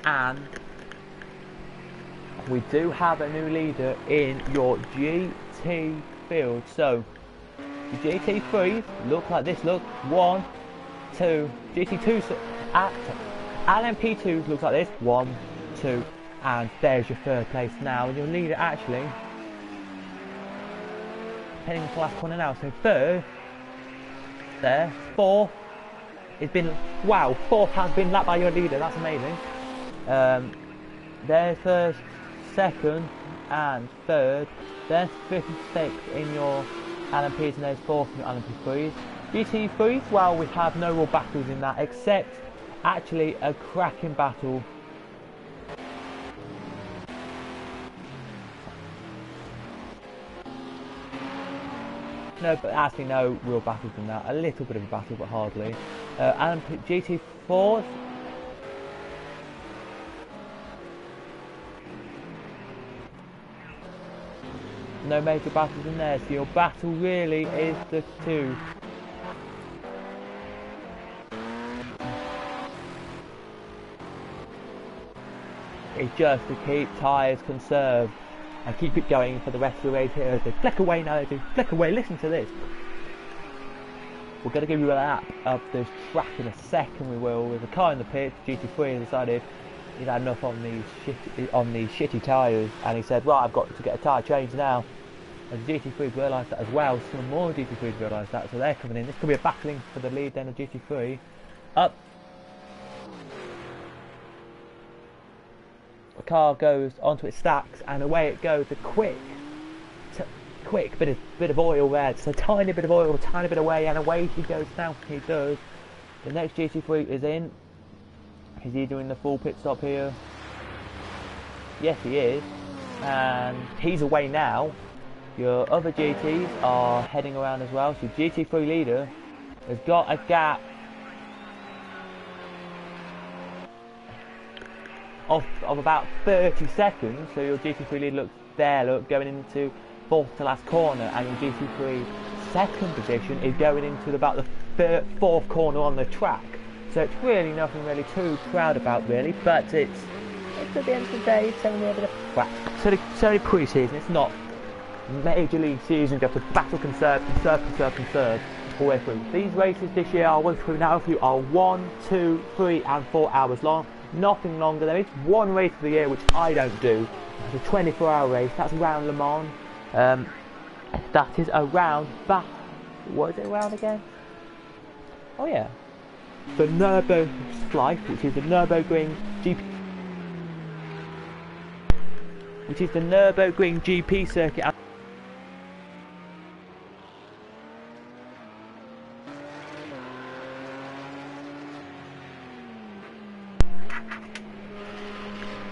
and we do have a new leader in your GT field. So the GT3s look like this. Look, 1, 2, GT2s at LMP2s looks like this. 1, 2, and there's your third place now. And your leader actually heading to the last corner now. So third, there, 4. It's been, wow, 4th has been lapped by your leader. That's amazing. There's first, second, and third. There's 5th and 6th in your LMPs, and there's 4th in your LMP3s. GT3s, well, we have no real battles in that, except actually a cracking battle. No, but actually no real battles in that. A little bit of a battle, but hardly. GT4s. No major battles in there, so your battle really is the 2. It's just to keep tyres conserved and keep it going for the rest of the race here. They flick away now, they do flick away. Listen to this. We're going to give you a lap of this track in a second. We will. With a car in the pit, GT3 decided he'd had enough on these shitty tyres, and he said, "Right, I've got to get a tyre change now." And the GT3s realised that as well. Some more GT3s realised that, so they're coming in. This could be a battling for the lead then of GT3. Up. The car goes onto its stacks, and away it goes. A quick bit of oil there. Just a tiny bit of oil, a tiny bit away, and away he goes now. He does. The next GT3 is in. Is he doing the full pit stop here? Yes, he is. And he's away now. Your other GTs are heading around as well. So GT3 leader has got a gap of about 30 seconds. So your GT3 leader looks there, look, going into 4th to last corner, and your GT3 second position is going into about the 4th corner on the track. So it's really nothing really too proud about really, but it's at the end of the day, it's only a bit of crap. So it's only pre-season, it's not major league season. You have to battle, conserve all the way through. These races this year I'll run through now for you are 1, 2, 3 and 4 hours long. Nothing longer. There is one race of the year which I don't do. It's a 24-hour race. That's around Le Mans. That is around what is it around again? Oh yeah. The Nürburgring, which is the Nürburgring GP, circuit.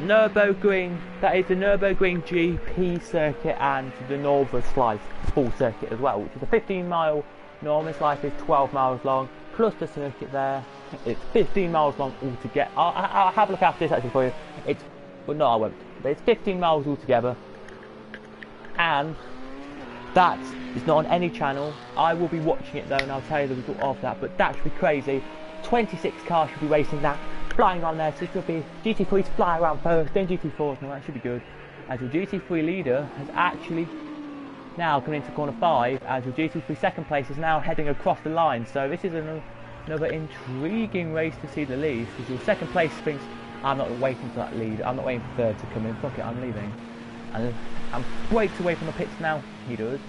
Nürburgring, that is the Nürburgring GP circuit and the Nordschleife full circuit as well, which is a 15-mile normal. Life is 12 miles long, plus the circuit there. It's 15 miles long altogether. I'll have a look after this actually for you. But no, I won't. But it's 15 miles altogether, and that is not on any channel. I will be watching it though, and I'll tell you the result of that. But that should be crazy. 26 cars should be racing that, flying on there. So it should be GT3s fly around first, then GT4s. Now that should be good. As your GT3 leader has actually now come into corner 5, as your GT3 second place is now heading across the line. So this is another intriguing race to see the lead, because your second place thinks, I'm not waiting for that lead, I'm not waiting for third to come in, fuck it, I'm leaving. And breaks away from the pits now, he does.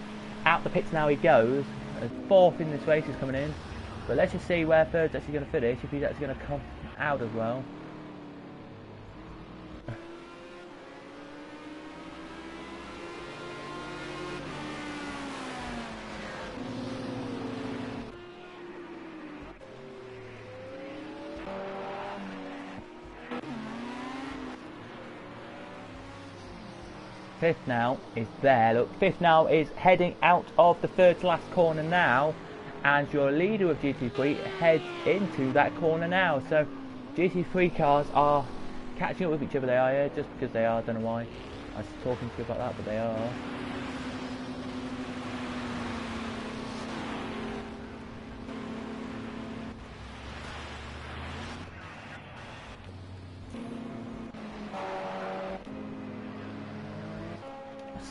Out the pits now he goes, as 4th in this race is coming in. But let's just see where third's actually going to finish, if he's actually going to come out as well. Fifth now is there. Look, 5th now is heading out of the third to last corner now, and your leader of GT3 heads into that corner now. So GT3 cars are catching up with each other. They are here just because they are. I don't know why I was talking to you about that, but they are.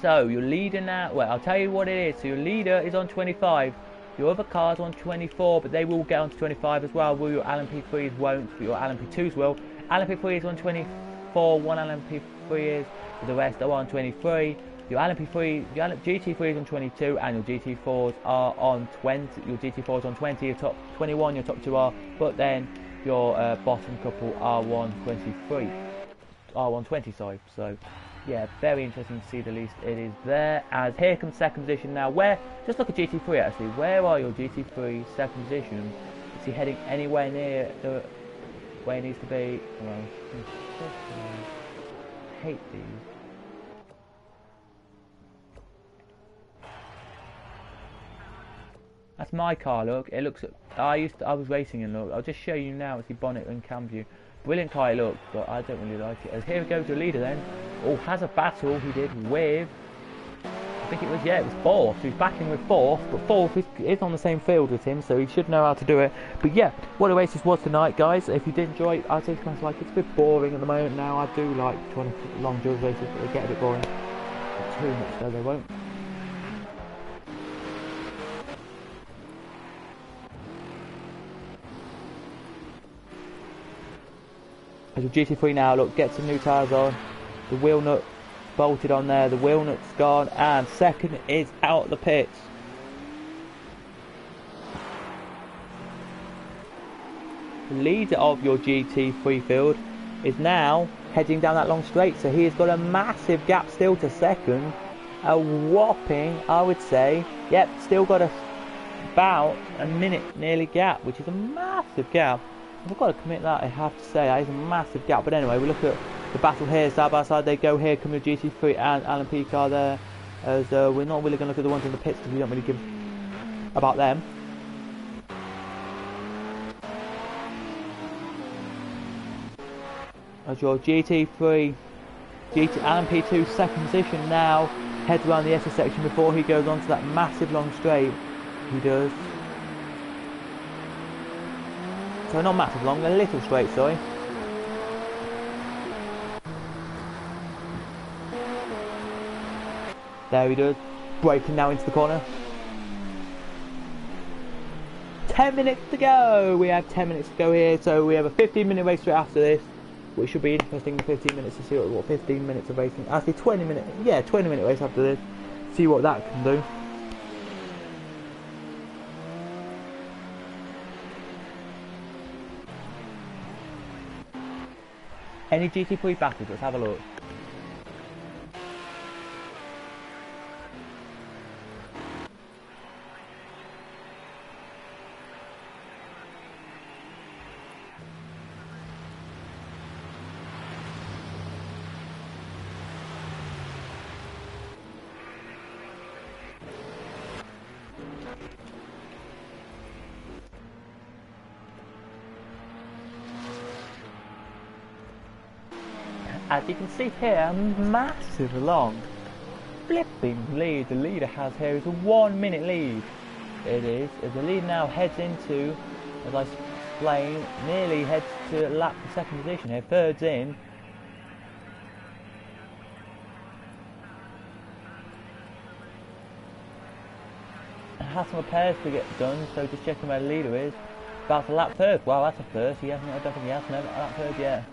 So your leader now, well, I'll tell you what it is. So your leader is on 25. Your other car's on 24, but they will get on to 25 as well. Will your LMP3s won't, but your LMP2s will. LMP3 is on 24, one LMP3 is, but the rest are on 23. Your LMP3, your GT3 is on 22, and your GT4s are on 20. Your GT4 is on 20, your top 21, your top two are, but then your bottom couple are 123. Are 120, sorry. So, yeah, very interesting to see the least it is there. As here comes second position now. Where, just look at GT3 actually. Where are your GT3 second position? Is he heading anywhere near the where he needs to be? Well, I hate these. That's my car, look. It looks. I was racing and look. I'll just show you now. It's the bonnet and cam view. Brilliant car it looked, but I don't really like it. As here we go to the leader then. Oh, has a battle he did with. I think it was, yeah, it was fourth. So he's battling with fourth, but fourth is on the same field with him, so he should know how to do it. But yeah, what a race this was tonight, guys. If you did enjoy it, I'd say it's like it's a bit boring at the moment now. I do like trying to put long endurance races, but they get a bit boring. Not too much though, they won't. As your GT3 now, look, get some new tyres on. The wheel nut bolted on there, the wheel nut's gone, and second is out the pits. The leader of your GT3 field is now heading down that long straight, so he has got a massive gap still to second. A whopping, I would say, yep, still got about a minute nearly gap, which is a massive gap. I've got to commit that, I have to say, that is a massive gap. But anyway, we look at the battle here, side by side they go here, come the GT3 and LMP car there, as we're not really going to look at the ones in the pits because we don't really give about them. As your GT3, LMP2 second position now, heads around the SS section before he goes on to that massive long straight. He does. So not massive long, a little straight, sorry. There he does, braking now into the corner. 10 minutes to go! We have 10 minutes to go here, so we have a 15-minute race straight after this, which should be interesting, 15 minutes to see what 15 minutes of racing, actually 20 minute, yeah, 20-minute race after this, see what that can do. Any GT3 battles? Let's have a look. As you can see here, a massive long flipping lead the leader has here is a 1 minute lead. It is, as the lead now heads into, as I explained, nearly heads to lap the second position here, third's in. Has some repairs to get done, so just checking where the leader is. About to lap third. Wow, that's a first. He hasn't, I don't think he has never lap third yet.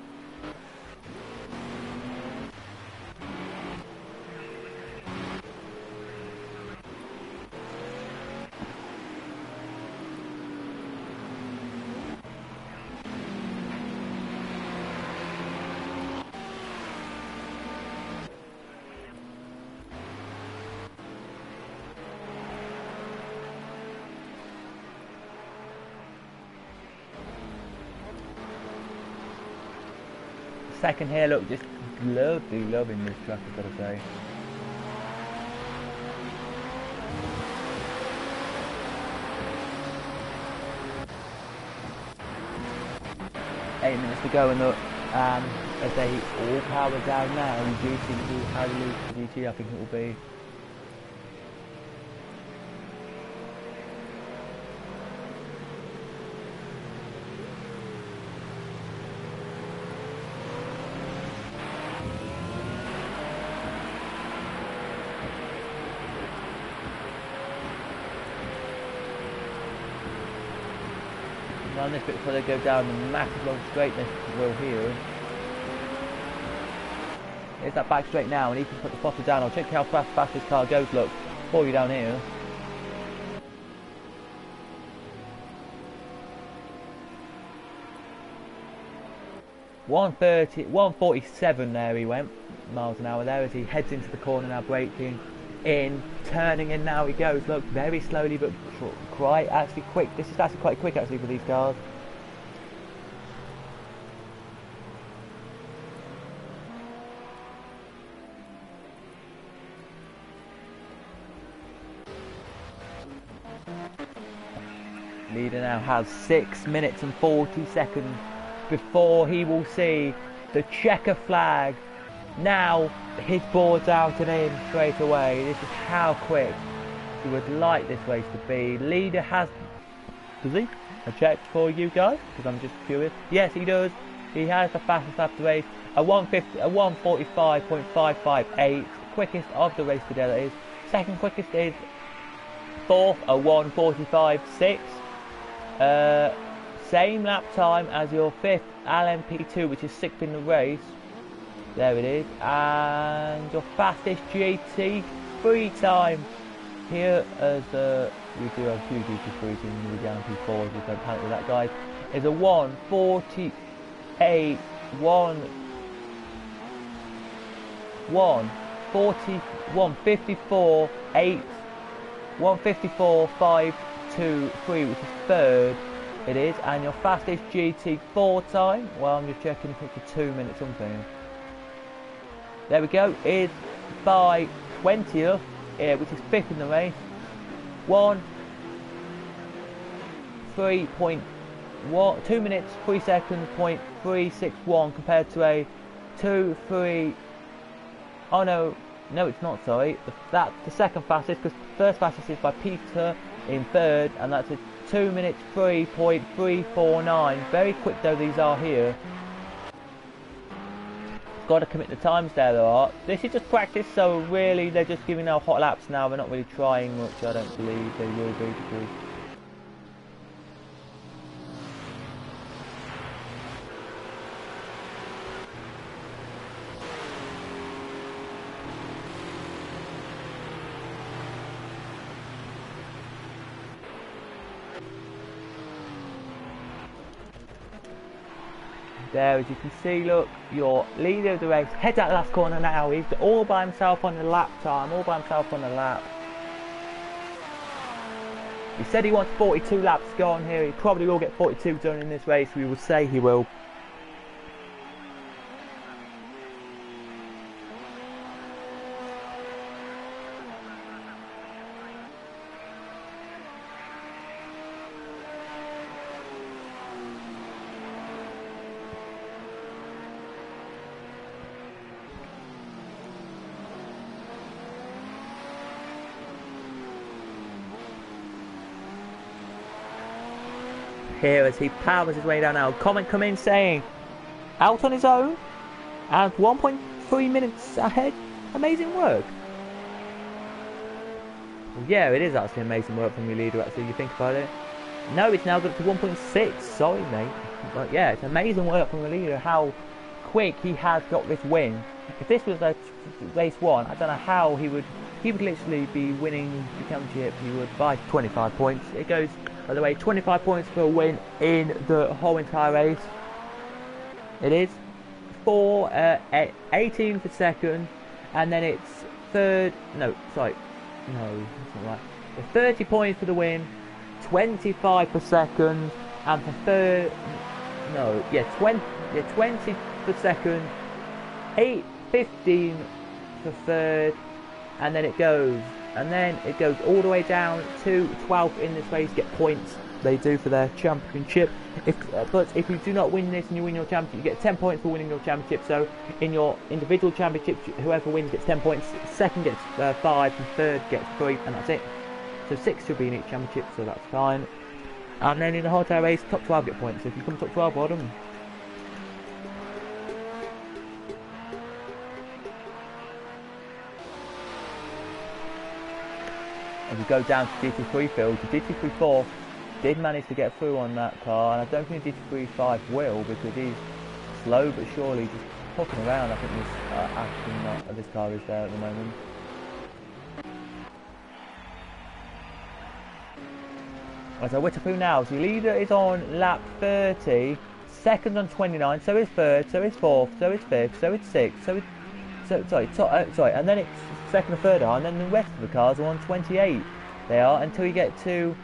Second here, look, just loving this track, I've got to say. Eight minutes to go, and look, as they all power down now, and GT, how do you lose to GT, I think it will be. Around this bit before they go down the massive long straightness wheel here. Here's that back straight now, and he can put the throttle down. I'll check how fast this car goes, look, for you down here. $147 there he went, miles an hour there as he heads into the corner now, braking in, turning in, now he goes, look, very slowly but quite actually quick. This is actually quite quick actually for these cars. Leader now has 6 minutes and 40 seconds before he will see the checker flag. Now his board's out and in straight away. This is how quick he would like this race to be. Leader has, does he? I checked for you guys because I'm just curious. Yes, he does. He has the fastest lap of the race, a 1:45.558, quickest of the race today. That is. Second quickest is fourth, a 1:45.6. Same lap time as your fifth LMP2, which is sixth in the race. There it is. And your fastest GT3 time here, as we do have two GT3s in the LMP4s, we don't panic with that, guys, is a 1:48, 1:54.8, 1:54.523, which is third. It is. And your fastest GT4 time, well, I'm just checking if it's a 2 minute something. There we go, is by 20th, which is fifth in the race. 2 minutes 3 seconds .361 compared to a 2:3. Oh no, it's not, sorry. That's the second fastest, because first fastest is by Peter in third, and that's a 2 minutes 3.349. Very quick though these are here. Got to commit the times there, there are. This is just practice, so really they're just giving out hot laps now. They're not really trying much. I don't believe they will be, because there, as you can see, look, your leader of the race heads out the last corner now. He's all by himself on the lap time, all by himself on the lap. He said he wants 42 laps to go on here. He probably will get 42 done in this race. We will say he will. Here as he powers his way down now. Comment come in saying, out on his own and 1.3 minutes ahead. Amazing work. Well, yeah, it is actually amazing work from your leader, actually, you think about it. No, it's now got to 1.6, sorry mate. But yeah, it's amazing work from the leader, how quick he has got this win. If this was a race one, I don't know how he would literally be winning the championship. He would by 25 points. It goes, by the way, 25 points for a win in the whole entire race. It is 18 for second, and then it's third. No, sorry, no, that's not right. So 30 points for the win, 25 for second, and for third. No, yeah, 20 for second, 15 for third, and then it goes. And then it goes all the way down to 12th in this race, get points they do for their championship. But if you do not win this and you win your championship, you get 10 points for winning your championship. So in your individual championship, whoever wins gets 10 points, second gets 5, and third gets 3, and that's it. So 6 should be in each championship, so that's fine. And then in the whole entire race, top 12 get points. So if you come top 12, well done. As we go down to GT3 field, the GT3 4 did manage to get through on that car, and I don't think GT35 will, because he's slow but surely just poking around. I think this this car is there at the moment. Right, so we're through now. So your leader is on lap 30, second on 29, so is third, so is fourth, so is fifth, so is sixth, sorry, and then it's second and third are, and then the rest of the cars are on 28. They are until you get to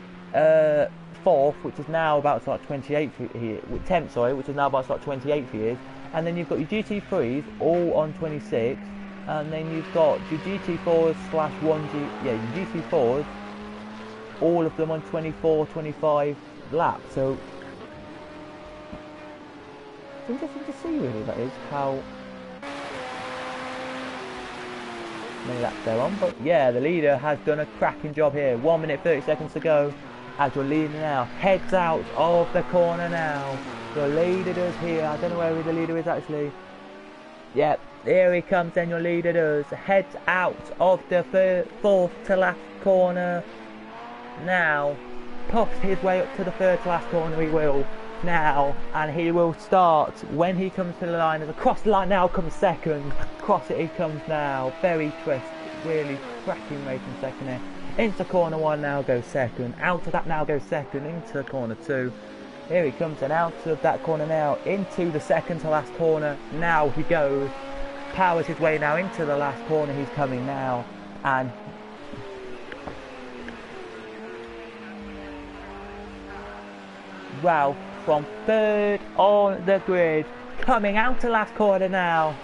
fourth, which is now about to start 28th here, 10th, sorry, which is now about to start 28th here, and then you've got your GT3s all on 26, and then you've got your GT4s slash 1G, yeah, your GT4s, all of them on 24, 25 laps. So it's interesting to see, really, that is, how many laps they're on. But yeah, the leader has done a cracking job here. 1 minute 30 seconds to go as your leader now heads out of the corner now. Your leader does here. I don't know where the leader is actually. Yep, here he comes then, your leader does. Heads out of the fourth to last corner now. Puffs his way up to the third to last corner, he will now, and he will start when he comes to the line. As across the line now comes second. Across it he comes now. Very crisp, really cracking race in second here. Into corner one now goes second. Out of that now goes second. Into corner two. Here he comes, and out of that corner now into the second to last corner. Now he goes. Powers his way now into the last corner. He's coming now, and Ralph from third on the grid, coming out to last corner now.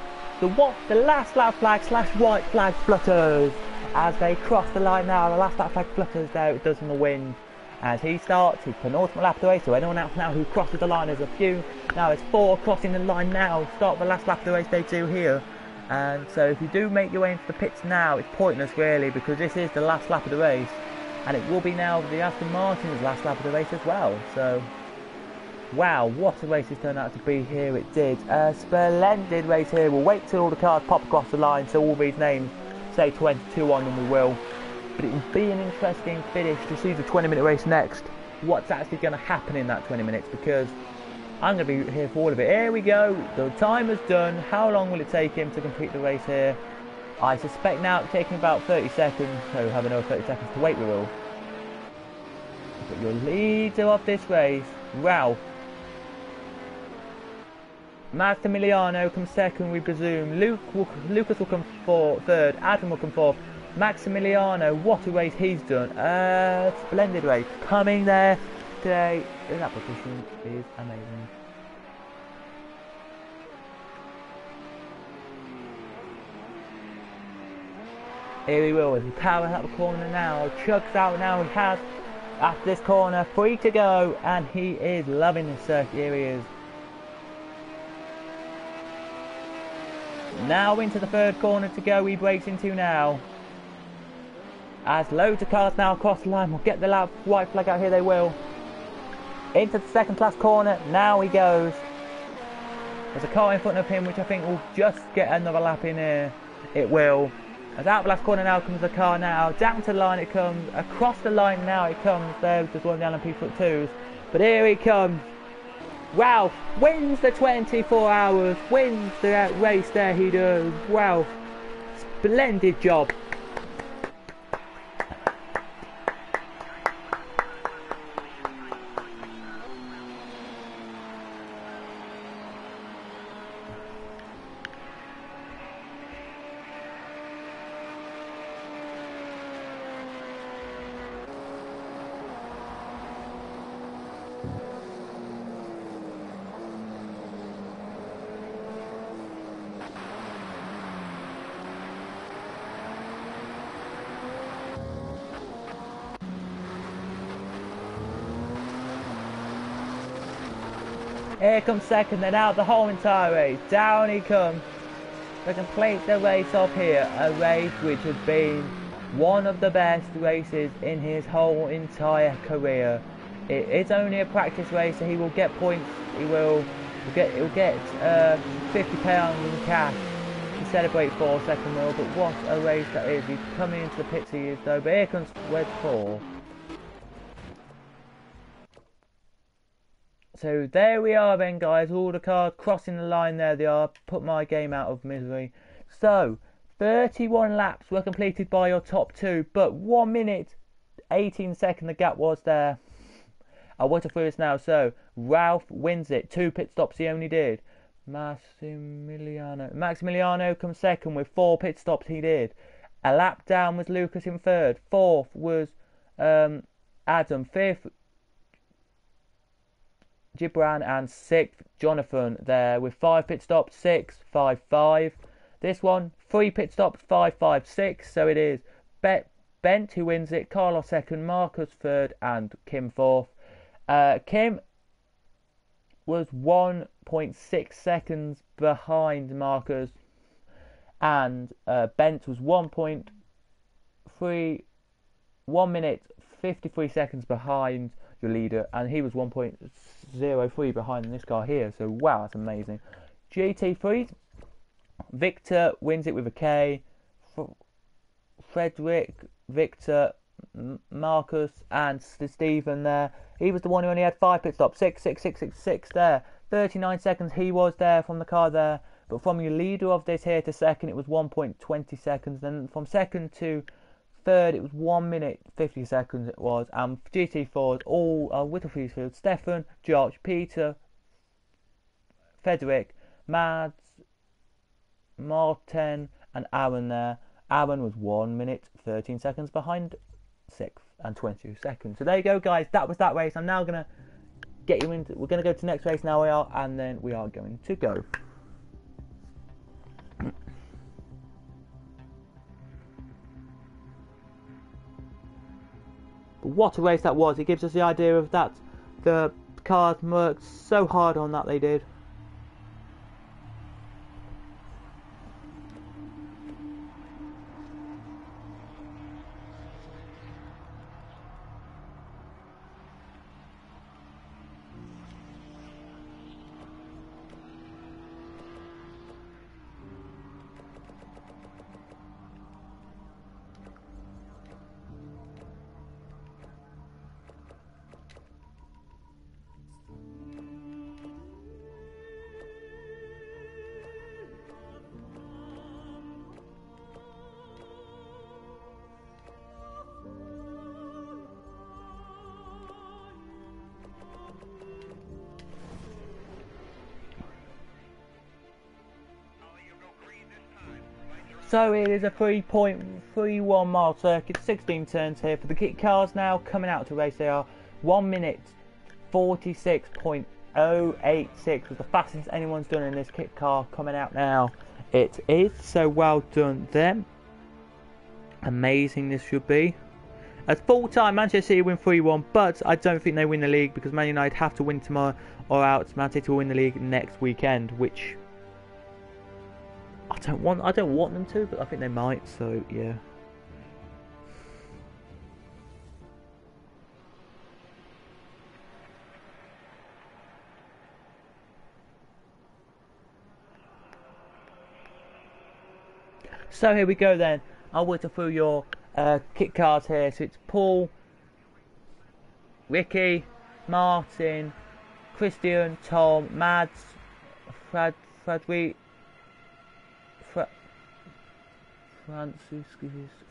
The last lap flag slash white flag flutters as they cross the line now. The last lap flag flutters there, it does in the wind as he starts his penultimate lap of the race. So anyone else now who crosses the line, there's a few. Now it's 4 crossing the line now. Start the last lap of the race they do here. And so if you do make your way into the pits now, it's pointless really, because this is the last lap of the race. And it will be now the Aston Martin's last lap of the race as well. So wow, what a race it's turned out to be here. It did. A splendid race here. We'll wait till all the cars pop across the line, so all these names say 22 on them, we will. But it will be an interesting finish to see the 20-minute race next. What's actually going to happen in that 20 minutes, because I'm going to be here for all of it. Here we go. The timer's done. How long will it take him to complete the race here? I suspect now it's taking about 30 seconds, so have another 30 seconds to wait, we will. But your leader of this race, Ralph. Massimiliano comes second, we presume. Lucas will come third. Adam will come fourth. Maximiliano, what a race he's done. Splendid race. Coming there today in that position is amazing. Here he will, as he powers out the corner now. Chugs out now. He has, after this corner, 3 to go. And he is loving this circuit. Here he is. Now into the third corner to go, he breaks into now. As loads of cars now across the line will get the lap white flag out here, they will. Into the second class corner, now he goes. There's a car in front of him which I think will just get another lap in here. It will. As out of the last corner now comes the car now. Down to the line it comes. Across the line now it comes. There's just one of the LMP foot twos. But here he comes. Ralph wins the 24 hours, wins the race there, he does. Ralph, splendid job. Here comes second, then out the whole entire race. Down he comes to complete the race off here. A race which has been one of the best races in his whole entire career. It is only a practice race, so he will get points. He'll get £50 in cash to celebrate for second wheel. But what a race that is! He's coming into the pits, he is though. But here comes Wed 4. So there we are then, guys. All the cars crossing the line, there they are. Put my game out of misery. So 31 laps were completed by your top two, but 1 minute 18 second the gap was there. I'll water through this now. So Ralph wins it. 2 pit stops he only did. Maximiliano comes second with 4 pit stops he did. A lap down was Lucas in third. Fourth was Adam. Fifth, Gibran, and sixth, Jonathan there with 5 pit stops. 6, 5, 5. This one, 3 pit stops, 5, 5, 6. So it is Bent who wins it. Carlos second, Marcus third, and Kim fourth. Kim was 1.6 seconds behind Marcus, and Bent was 1 minute 53 seconds behind your leader, and he was 1.03 behind this car here. So wow, that's amazing. GT3, Victor wins it with a K. Frederick, Victor, Marcus, and Stephen there. He was the one who only had 5 pit stops. 6, 6, 6, 6, 6 there. 39 seconds he was there from the car there. But from your leader of this here to second, it was 1.20 seconds. Then from second to third, it was 1 minute 50 seconds it was. And GT4s, all Whittlefield, Stefan, Josh, Peter, Frederick, Mads, Martin, and Aaron there. Aaron was 1 minute 13 seconds behind 6th and 22 seconds. So there you go, guys. That was that race. I'm now gonna get you into. We're gonna go to the next race now. We are, and then we are going to go. But what a race that was. It gives us the idea of that the cars worked so hard on that they did. So it is a 3.31 mile circuit, 16 turns here for the kit cars now coming out to race. They are 1 minute 46.086 was the fastest anyone's done in this kit car coming out now. It is, so well done them. Amazing this should be. At full time, Manchester City win 3-1, but I don't think they win the league because Man United have to win tomorrow or else Man City will win the league next weekend, which I don't want them to, but I think they might, so yeah. So here we go then. I'll whittle through your kit cards here. So it's Paul, Ricky, Martin, Christian, Tom, Mads, Frederick,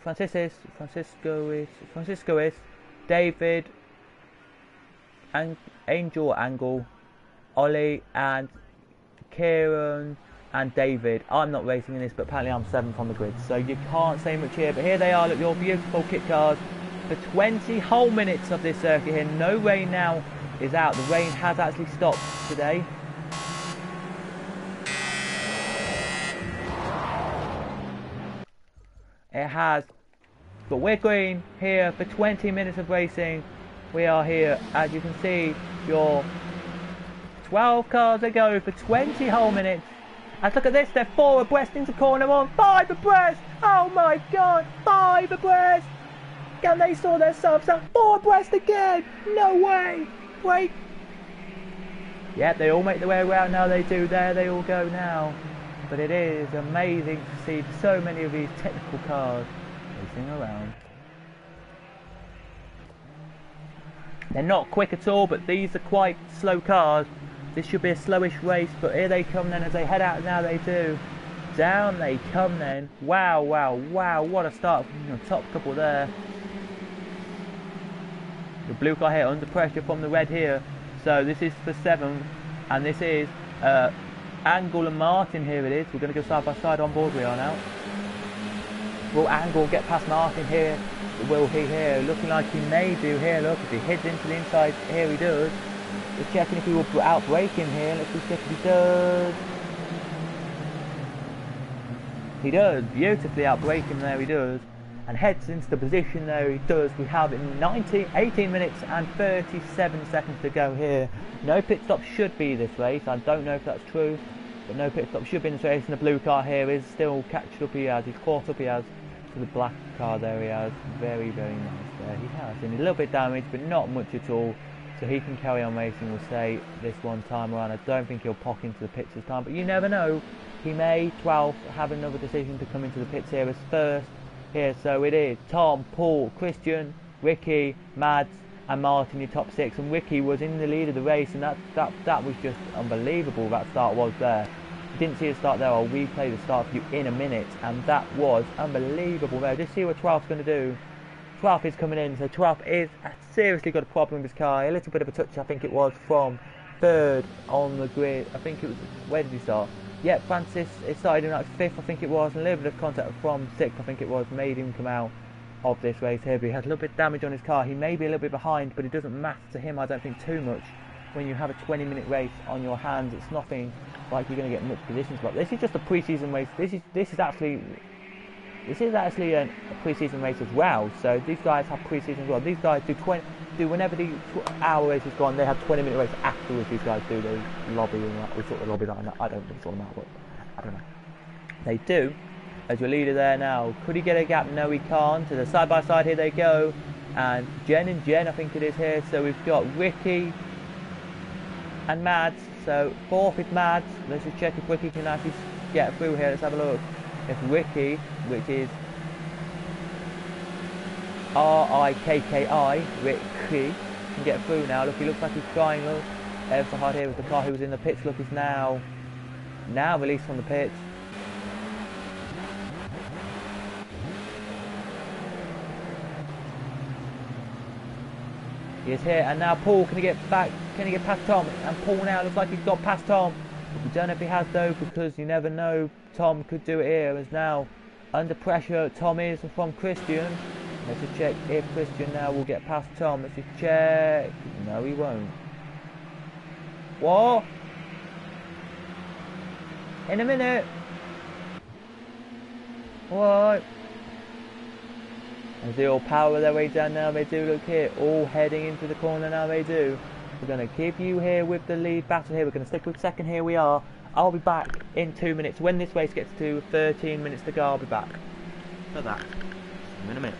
Francisco, David, Angel, Ollie, and Kieran, and David. I'm not racing in this, but apparently I'm 7th on the grid, so you can't say much here. But here they are, look, your beautiful kit cars for 20 whole minutes of this circuit here. No rain now is out. The rain has actually stopped today. It has, but we're green here for 20 minutes of racing. We are here, as you can see, your 12 cars to go for 20 whole minutes. And look at this, they're 4 abreast into corner 1, 5 abreast. Oh my god, 5 abreast. And they saw their subs out, 4 abreast again. No way. Wait. Yep, they all make their way around now. They do. There they all go now. But it is amazing to see so many of these technical cars racing around. They're not quick at all, but these are quite slow cars. This should be a slowish race, but here they come then as they head out. Now they do. Down they come then. Wow, wow, wow. What a start from the top couple there. The blue car here under pressure from the red here. So this is for 7th. And this is Angle and Martin here it is. We're going to go side by side on board we are now. Will Angle get past Martin here? Will he here? Looking like he may do here. Look, if he heads into the inside, here he does. We're checking if he will outbrake him here. Let's just check if he does. He does. Beautifully outbrake him there, he does. And heads into the position there, he does. We have 18 minutes and 37 seconds to go here. No pit stop should be this race. I don't know if that's true, but no pit stop should be in this race. And the blue car here is still catched up. He has. He's caught up. He has to the black car there. He has. Very, very nice there. He has. And a little bit damaged, but not much at all. So he can carry on racing, we'll say, this one time around. I don't think he'll pock into the pits this time, but you never know. He may, 12th, have another decision to come into the pits here as first. Here, so it is Tom, Paul, Christian, Ricky, Mads, and Martin, your top 6. And Ricky was in the lead of the race, and that was just unbelievable. That start was there. If you didn't see the start there, I'll replay the start for you in a minute, and that was unbelievable there. Just see what 12th's going to do. 12th is coming in, so 12th is seriously got a problem with his car. A little bit of a touch, I think it was, from 3rd on the grid. I think it was, where did he start? Yeah, Francis, it started in like 5th, I think it was, and a little bit of contact from 6th, I think it was, made him come out of this race here. But he had a little bit of damage on his car. He may be a little bit behind, but it doesn't matter to him, I don't think, too much. When you have a 20-minute race on your hands, it's nothing like you're going to get much positions. But this is just a pre-season race. This is actually a pre-season race as well. So these guys have pre-season as well. These guys do whenever the hour race is gone, they have 20-minute race afterwards. These guys do the lobby and that. We sort the lobby that. I don't think sort them out, but I don't know. They do. As your leader there now, could he get a gap? No, he can't. To the side by side here they go, and Jen, I think it is here. So we've got Ricky and Mads. So 4th is Mads. Let's just check if Ricky can actually get through here. Let's have a look. If Ricky, which is R-I-K-K-I, Ricky, can get through now. Look, he looks like he's trying. Look, ever so hard here with the car who was in the pits. Look, he's now released from the pits. He is here, and now Paul, can he get back? Can he get past Tom? And Paul now looks like he's got past Tom. We don't know if he has though, because you never know. Tom could do it here. As now under pressure, Tom is from Christian. Let's just check if Christian now will get past Tom. Let's just check. No, he won't. What? In a minute. What? As they all power their way down now, they do. Look here, all heading into the corner now, they do. We're going to keep you here with the lead battle here. We're going to stick with 2nd, here we are. I'll be back in 2 minutes. When this race gets to 13 minutes to go, I'll be back. For that. In a minute.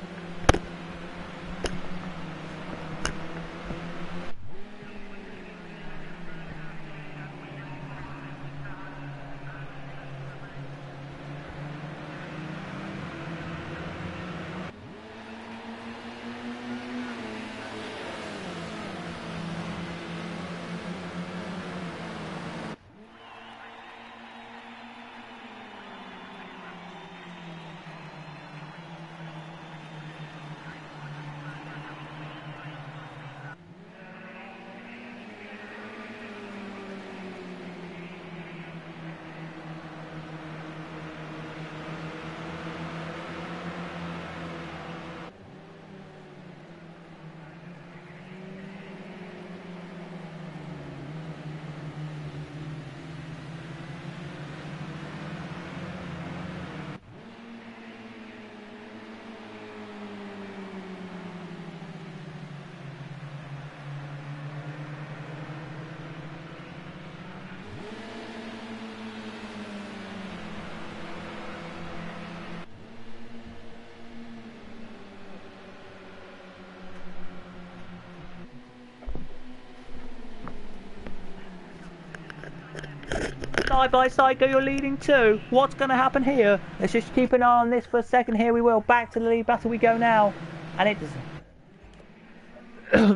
Side by side go, you're leading 2. What's going to happen here? Let's just keep an eye on this for a second. Here we will. Back to the lead battle we go now. And it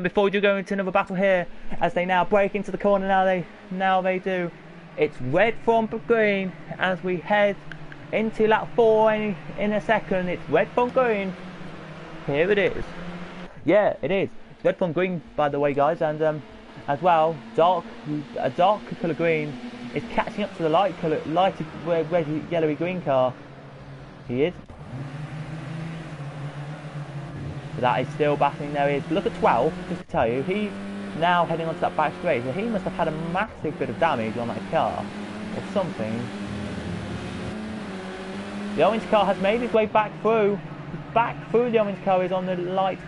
before we do go into another battle here, as they now break into the corner, now they do. It's red from green as we head into lap 4 in a second. It's red from green. Here it is. Yeah, it is. It's red from green, by the way, guys, and as well, a darker colour green is catching up to the lighter red, yellowy green car. He is. So that is still battling. There he is. Look at 12, just to tell you, he's now heading onto that back straight, so he must have had a massive bit of damage on that car or something. The orange car has made its way back through. The orange car is on the light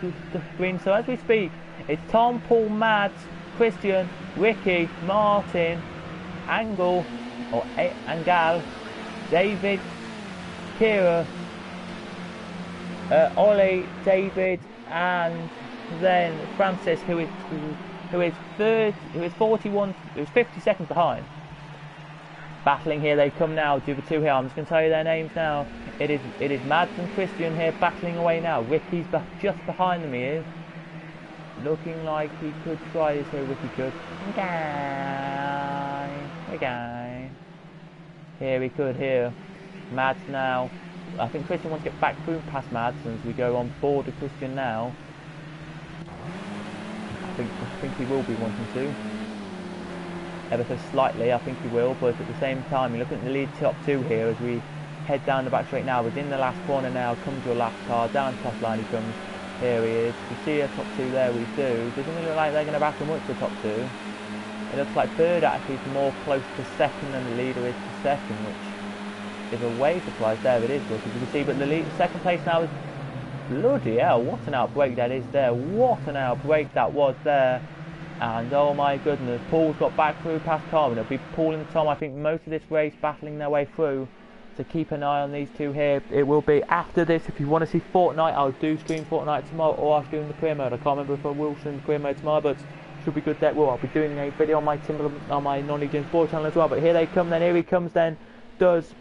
green. So as we speak, it's Tom, Paul, Mads, Christian, Ricky, Martin, Angle, or Angal, David, Kira, Ollie, David, and then Francis, who is 50 seconds behind. Battling here, they come now, do the two here. I'm just going to tell you their names now. It is Mads and Christian here battling away now. Ricky's just behind them, he is. Looking like he could try this here, Ricky could. Okay. Here he could, here. Mads now. I think Christian wants to get back through past Mads as we go on board with Christian now. I think he will be wanting to. Ever so slightly, I think he will, but at the same time, you look at the lead top 2 here as we head down the back straight now. Within the last corner now, comes your last car, down the top line he comes. Here he is. You see a top 2 there, we do. Doesn't look like they're going to battle much for top 2. It looks like third actually is more close to second than the leader is to second, which is a way surprise. There it is, as you can see, but the second place now is... Bloody hell, what an outbreak that is there. What an outbreak that was there. And oh my goodness, Paul's got back through past Carmen. It'll be Paul and Tom, I think, most of this race battling their way through. So keep an eye on these two here. It will be after this. If you want to see Fortnite, I'll do stream Fortnite tomorrow, or I'll stream the career mode. I can't remember if I will stream the career mode tomorrow, but should be good. Well, I'll be doing a video on my non-league James Board channel as well. But here they come then. Here he comes then. Does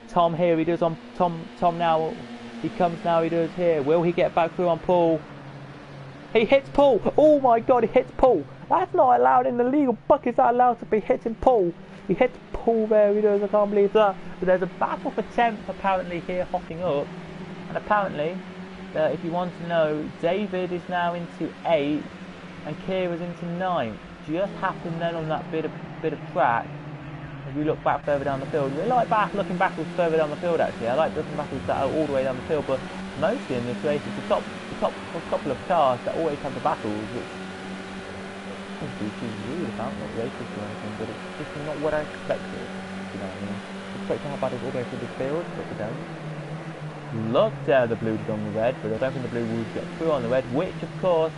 Tom here? He does on Tom now. He comes now. He does here. Will he get back through on Paul? He hits Paul. Oh my God, he hits Paul. That's not allowed in the legal book. Is that allowed to be hitting Paul? He hits Paul there. He does. I can't believe that. But there's a battle for 10th apparently here hotting up. And apparently, if you want to know, David is now into 8th and Kira's into 9th. Just happened then on that bit of track. As we look back further down the field, we like looking backwards further down the field actually. I like looking backwards all the way down the field, but mostly in this race it's the top couple of cars that always have the battles, which is rude about, not racist or anything, but it's just not what I expected. You know what I mean? I expect to have battles all the way through the field, but we don't. Look there, the blue is on the red, but I don't think the blue will get through on the red, which of course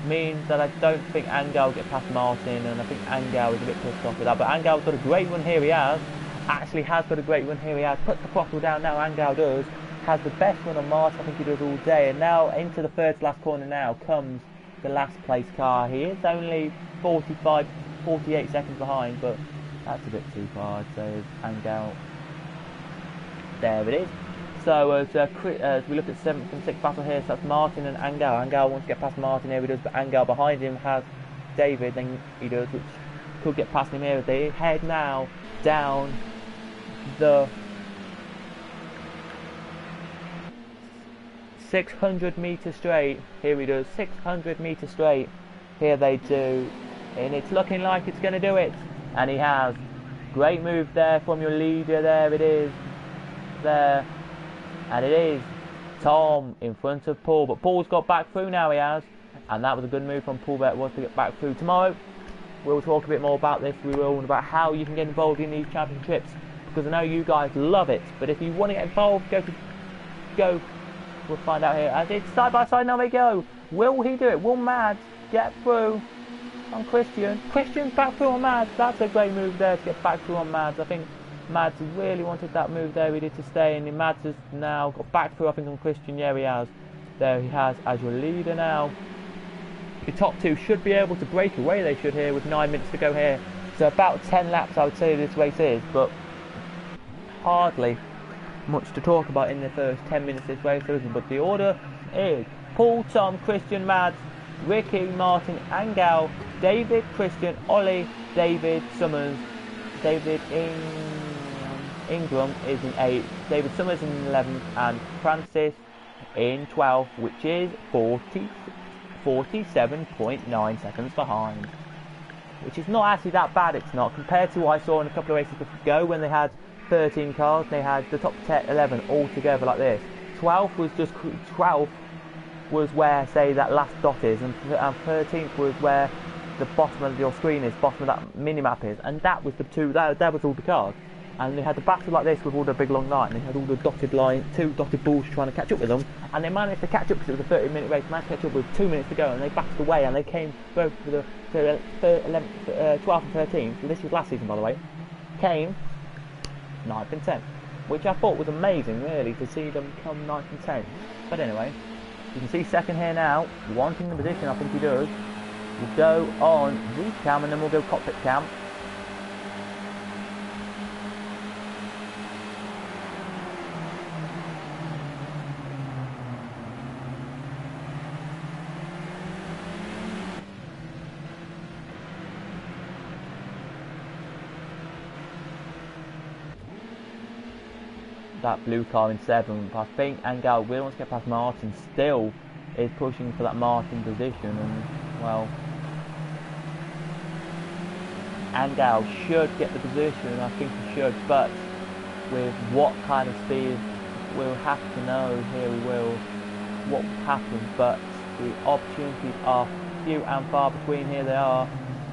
means that I don't think Angel will get past Martin, and I think Angel is a bit pissed off with that. But Angel's got a great run here, he has. Actually has got a great run here, he has. Put the throttle down now, Angel does. Has the best run on Martin, I think he does all day. And now into the third to last corner now comes the last place car. He is only 48 seconds behind, but that's a bit too far, I'd say, as Angel. There it is. So as we look at 7th and 6th battle here, so that's Martin and Angel. Angel wants to get past Martin here, he does, but Angel behind him has David, then he does, which could get past him here as they head now down the 600 metre straight. Here he does, 600 metre straight. Here they do, and it's looking like it's going to do it, and he has. Great move there from your leader. There it is, there. And it is Tom in front of Paul, but Paul's got back through now, he has, and that was a good move from Paul that was to get back through. Tomorrow we'll talk a bit more about this, we will, and about how you can get involved in these championships, because I know you guys love it. But if you want to get involved, go, we'll find out here. As it's side by side now they go. Will he do it? Will Mads get through on Christian? Christian's back through on Mads. That's a great move there to get back through on Mads. I think Mads really wanted that move there, he did, to stay, and Mads has now got back through, I think, on Christian. Yeah, he has. There he has as your leader now. The top 2 should be able to break away, they should here, with 9 minutes to go here. So about 10 laps I would say this race is, but hardly. much to talk about in the first 10 minutes of this race, but the order is Paul, Tom, Christian, Mads, Ricky, Martin, Angel, David, Christian, Ollie, David, Summers, David Ingram is in 8th, David Summers in 11th, and Francis in 12th, which is 47.9 seconds behind. Which is not actually that bad, it's not, compared to what I saw in a couple of races ago when they had 13 cars, they had the top 10, 11 all together like this. 12th was where, say, that last dot is, and 13th was where the bottom of your screen is, bottom of that mini-map is, and that was the two, that was all the cars. And they had the battle like this with all the big long line, and they had all the dotted line, 2 dotted balls trying to catch up with them, and they managed to catch up because it was a 30-minute race, managed to catch up with 2 minutes to go, and they backed away, and they came both for the 12th and 13th, so this was last season by the way, came 9th and 10th, which I thought was amazing really, to see them come 9th and 10th. But anyway, you can see second here now, wanting the position, I think he does. We'll go on roof cam and then we'll go cockpit cam. That blue car in 7th. I think Angel really wants to get past Martin, still is pushing for that Martin position, and well, Angel should get the position, I think he should, but with what kind of speed we'll have to know, here we will, what happens, but the opportunities are few and far between, here they are,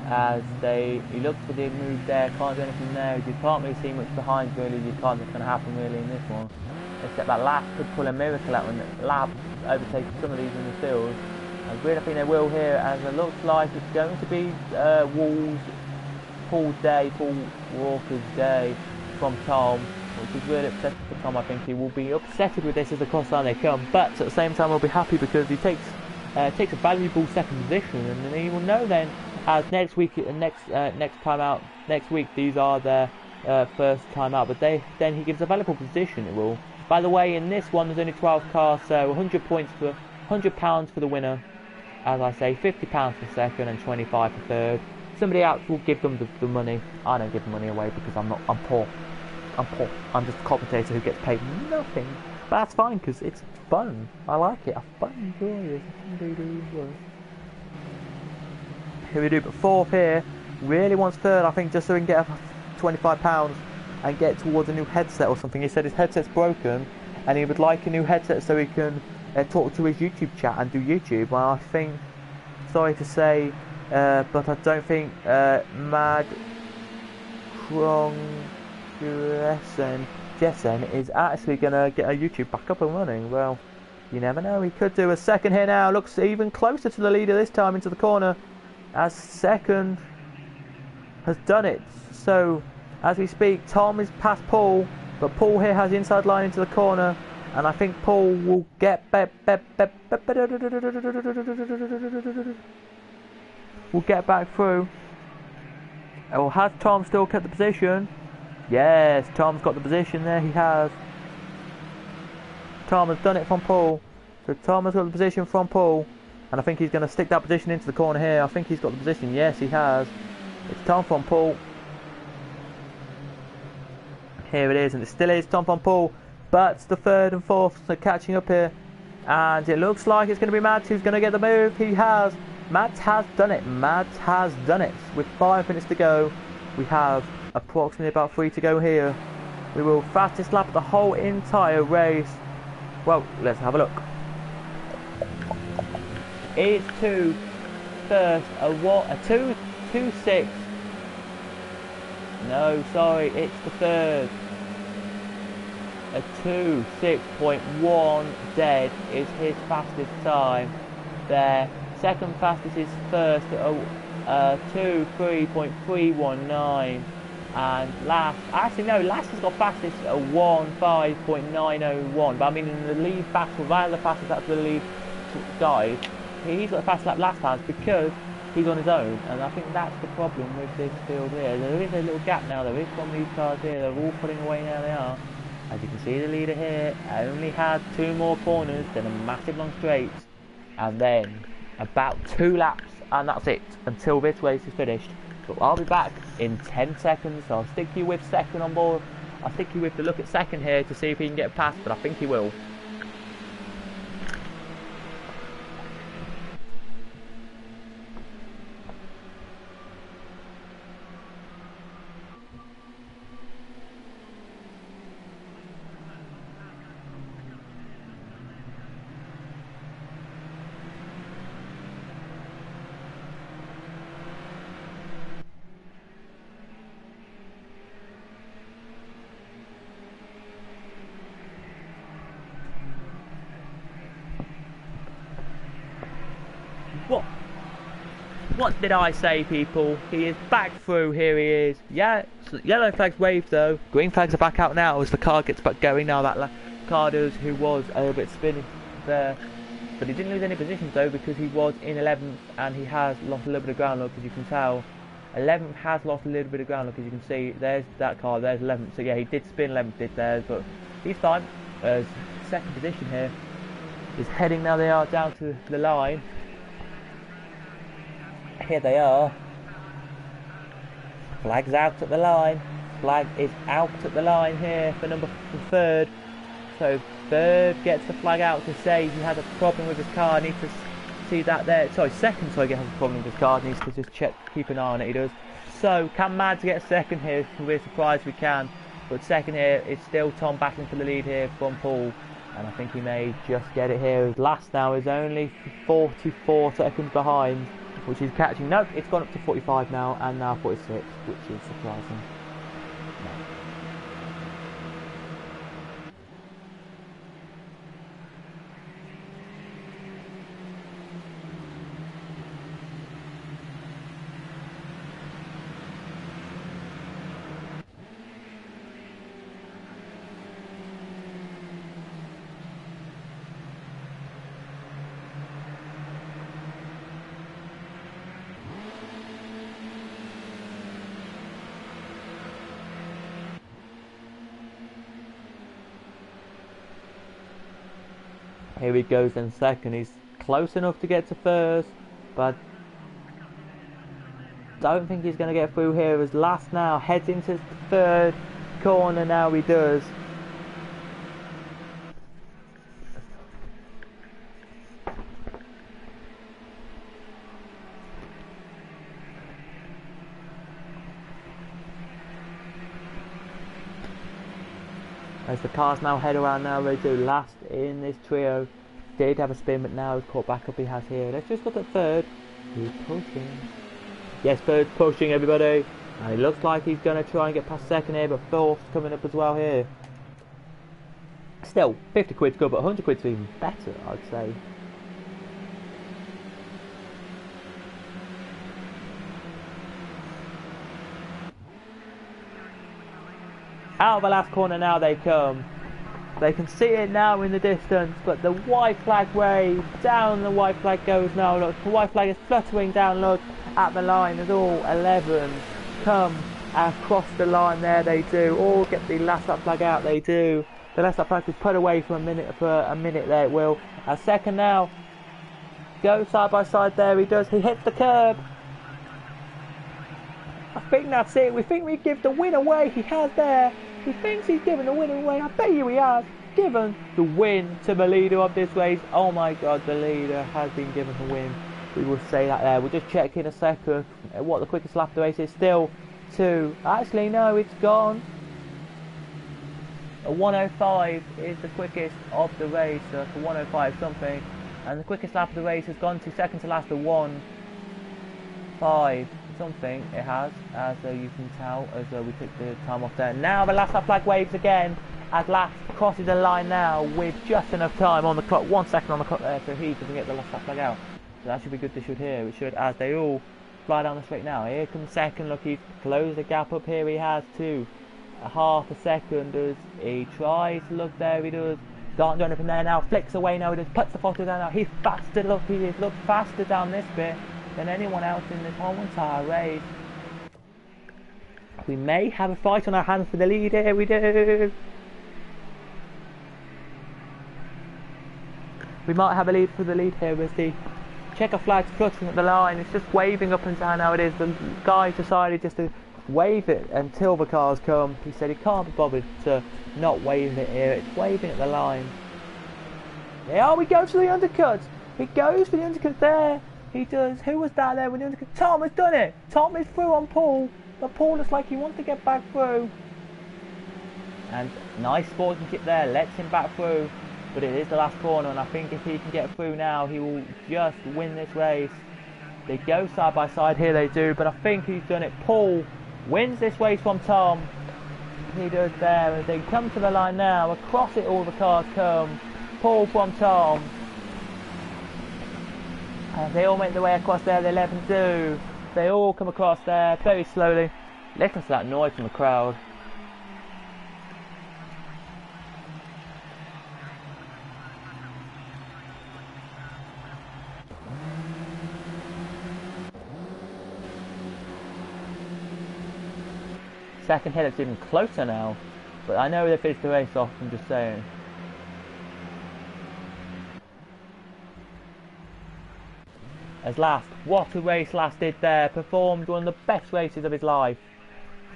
as he looks for the move there, can't do anything there, you can't really see much behind really, you can't, what's going to happen really in this one, except that Lap could pull a miracle out when Lap overtakes some of these in the field. I really think they will here, as it looks like it's going to be Paul Walker's day from Tom, which is really upsetting for Tom. I think he will be upset with this as the cross line they come, but at the same time he'll be happy because he takes a valuable second position, and then he will know then, as next week, next time out, next week, these are their first time out, but then he gives a valuable position, it will. By the way, in this one there's only 12 cars, so 100 points for £100 for the winner, as I say, £50 for second and 25 for third. Somebody else will give them the money. I don't give the money away because I'm poor. I'm just a commentator who gets paid nothing, but that's fine because it's fun. I like it. I fun enjoy it. Here we do, but 4th here, really wants 3rd, I think, just so he can get £25 and get towards a new headset or something. He said his headset's broken and he would like a new headset so he can talk to his YouTube chat and do YouTube. Well, I think, sorry to say, but I don't think Mad Jessen is actually going to get a YouTube back up and running. Well, you never know, he could do a second here now, looks even closer to the leader this time into the corner, as second has done it. So as we speak, Tom is past Paul, but Paul here has the inside line into the corner, and I think Paul will get back through. Or has Tom still kept the position? Yes, Tom's got the position there, he has. Tom has done it from Paul. So Tom has got the position from Paul, and I think he's going to stick that position into the corner here. I think he's got the position. Yes, he has. It's Tom from Paul. Here it is, and it still is Tom from Paul. But the 3rd and 4th are catching up here. And it looks like it's going to be Mads who's going to get the move. He has. Mads has done it. Mads has done it. With 5 minutes to go, we have approximately about 3 to go here. We will fastest lap the whole entire race. Well, let's have a look. It's 2 first, a 2.6. No, sorry, it's the 3rd. A 2.6.1 dead is his fastest time there. Second fastest is first at 2.3.319, and last has got fastest at 1.5.901. But I mean, in the lead battle, right at the fastest up to the lead guys, he's got the fastest lap last time because he's on his own, and I think that's the problem with this field here. There is a little gap now. There is some of these cars here. They're all pulling away now. They are, As you can see, the leader here only had 2 more corners, then a massive long straight, and then about 2 laps, and that's it until this race is finished. But I'll be back in 10 seconds, so I'll stick you with second on board. I'll stick you with the look at second here to see if he can get past, but I think he will. What did I say, people? He is back through. Here he is. Yeah, yellow flag's waved though. Green flags are back out now as the car gets back going now. That car does, who was a little bit spinning there. But he didn't lose any positions though, because he was in 11th and he has lost a little bit of ground, look, as you can tell. 11th has lost a little bit of ground, look, as you can see. There's that car, there's 11th. So yeah, he did spin, 11th did theirs, but he's fine. As second position here is heading, now they are down to the line. Here they are. Flag's out at the line. Flag is out at the line here for third. So third gets the flag out to say he has a problem with his car. Needs to see that there. Sorry, second has a problem with his car. Needs to just keep an eye on it. He does. So can Mads get second here? We're surprised we can. But second here is still Tom battling for the lead here from Paul. And I think he may just get it here. His last now is only 44 seconds behind, which is catching. Nope, it's gone up to 45 now, and now 46, which is surprising. No. Here he goes in second. He's close enough to get to first, but don't think he's going to get through here. As last now heads into third corner. Now he does. As the cars now head around now, they do last in this trio. Did have a spin, but now he's caught back up. He has here. Let's just look at third. He's pushing. Yes, third's pushing, everybody. And it looks like he's going to try and get past second here, but fourth's coming up as well here. Still, 50 quid's good, but 100 quid's even better, I'd say. Out of the last corner now they come. They can see it now in the distance, but the white flag wave, down the white flag goes now. Look, the white flag is fluttering down, look, at the line as all 11 come across the line there. They do all get the last lap flag out. They do. The last lap flag is put away for a minute there. It will. A second now. Go side by side there. He does. He hits the curb. I think that's it. We think we give the win away. He has there. He thinks he's given the win away. I bet you he has given the win to the leader of this race. Oh my god, the leader has been given the win. We will say that there. We'll just check in a second what the quickest lap of the race is. Still 2. Actually, no, it's gone. A 1:05 is the quickest of the race. So it's a 1:05 something. And the quickest lap of the race has gone to second to last, a 1:05 something. It has, as you can tell, as we took the time off there. Now the last lap flag waves again. At last crosses the line now with just enough time on the clock. 1 second on the clock there, so he doesn't get the last lap flag out. So that should be good. They should here. It should, as they all fly down the straight now. Here comes second. Look, he's closed the gap up here. He has to a half a second as he tries to look there. He does. Can't do anything there now. Flicks away now. He just puts the throttle down now. He's faster. Look, he is. Looks faster down this bit than anyone else in this whole entire race. We may have a fight on our hands for the lead here. We do. We might have a lead for the lead here as the checker flag's fluttering at the line. It's just waving up and down how it is. The guy decided just to wave it until the cars come. He said he can't be bothered to not wave it here. It's waving at the line. Yeah, we go for the undercut. He goes for the undercut there. He does. Who was that there with the undercut? Tom has done it. Tom is through on Paul. But Paul looks like he wants to get back through. And nice sportsmanship there. Lets him back through. But it is the last corner, and I think if he can get through now, he will just win this race. They go side by side here, they do, but I think he's done it. Paul wins this race from Tom. He does there, as they come to the line now. Across it all the cars come. Paul from Tom. And they all make their way across there, they 11 do. They all come across there very slowly. Listen to that noise from the crowd. Second hit, it's even closer now, but I know they finished the race off, I'm just saying. As last, what a race last did there, performed one of the best races of his life.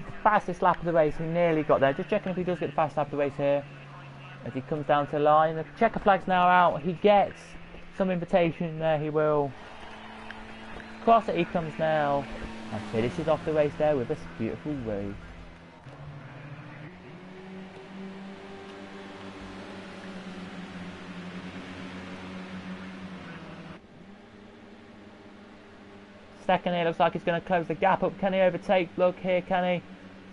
The fastest lap of the race, he nearly got there, just checking if he does get the fast lap of the race here. As he comes down to the line, the checker flag's now out, he gets some invitation there, he will. Across it he comes now, and finishes off the race there with this beautiful race. Second here looks like he's going to close the gap up. Can he overtake? Look here, can he?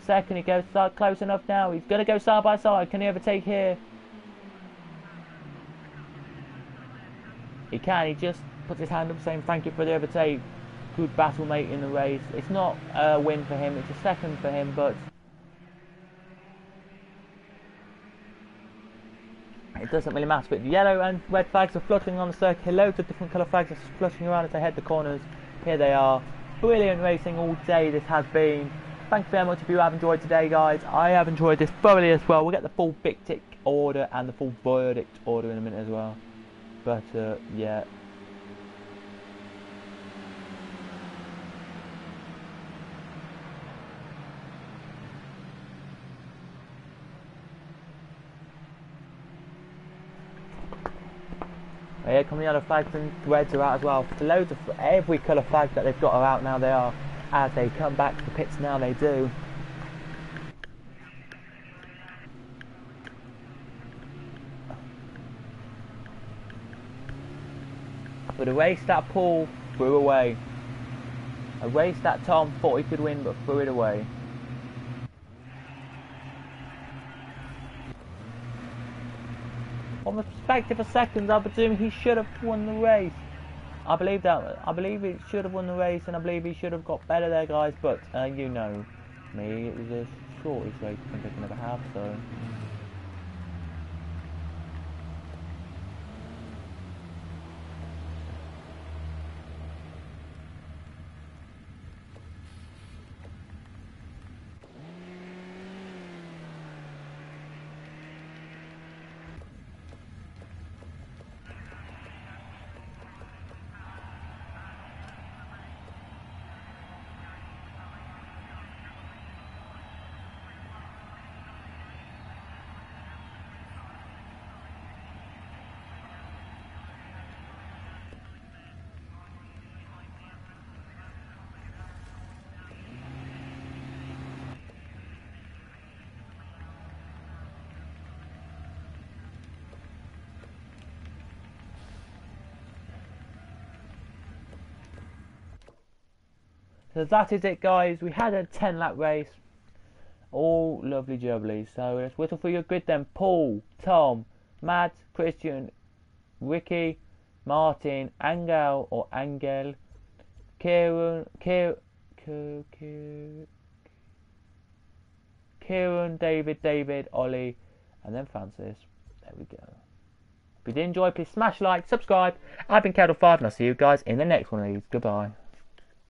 Second, he goes close enough now. He's going to go side by side. Can he overtake here? He can. He just puts his hand up saying thank you for the overtake. Good battle mate in the race. It's not a win for him. It's a second for him, but it doesn't really matter. But yellow and red flags are fluttering on the circuit. Loads of different colour flags are fluttering around as they head the corners. Here they are. Brilliant racing all day this has been. Thank you very much if you have enjoyed today, guys. I have enjoyed this thoroughly as well. We'll get the full big tick order and the full verdict order in a minute as well. But yeah. Here come the other flags, and reds are out as well. Loads of every colour flag that they've got are out now. They are, as they come back to the pits now. They do. But a race that Paul threw away. A race that Tom thought he could win, but threw it away. From the perspective of seconds, I presume he should have won the race. I believe that. I believe he should have won the race, and I believe he should have got better there, guys. But you know me, it was the shortest race I think I can ever have, so. So that is it, guys. We had a 10-lap race. All lovely jubbly. So let's whistle for your grid then. Paul, Tom, Matt, Christian, Ricky, Martin, Angel or Angel, Kieran, David, Ollie, and then Francis. There we go. If you did enjoy, please smash like, subscribe. I've been CadwellPlays, and I'll see you guys in the next one of these. Goodbye.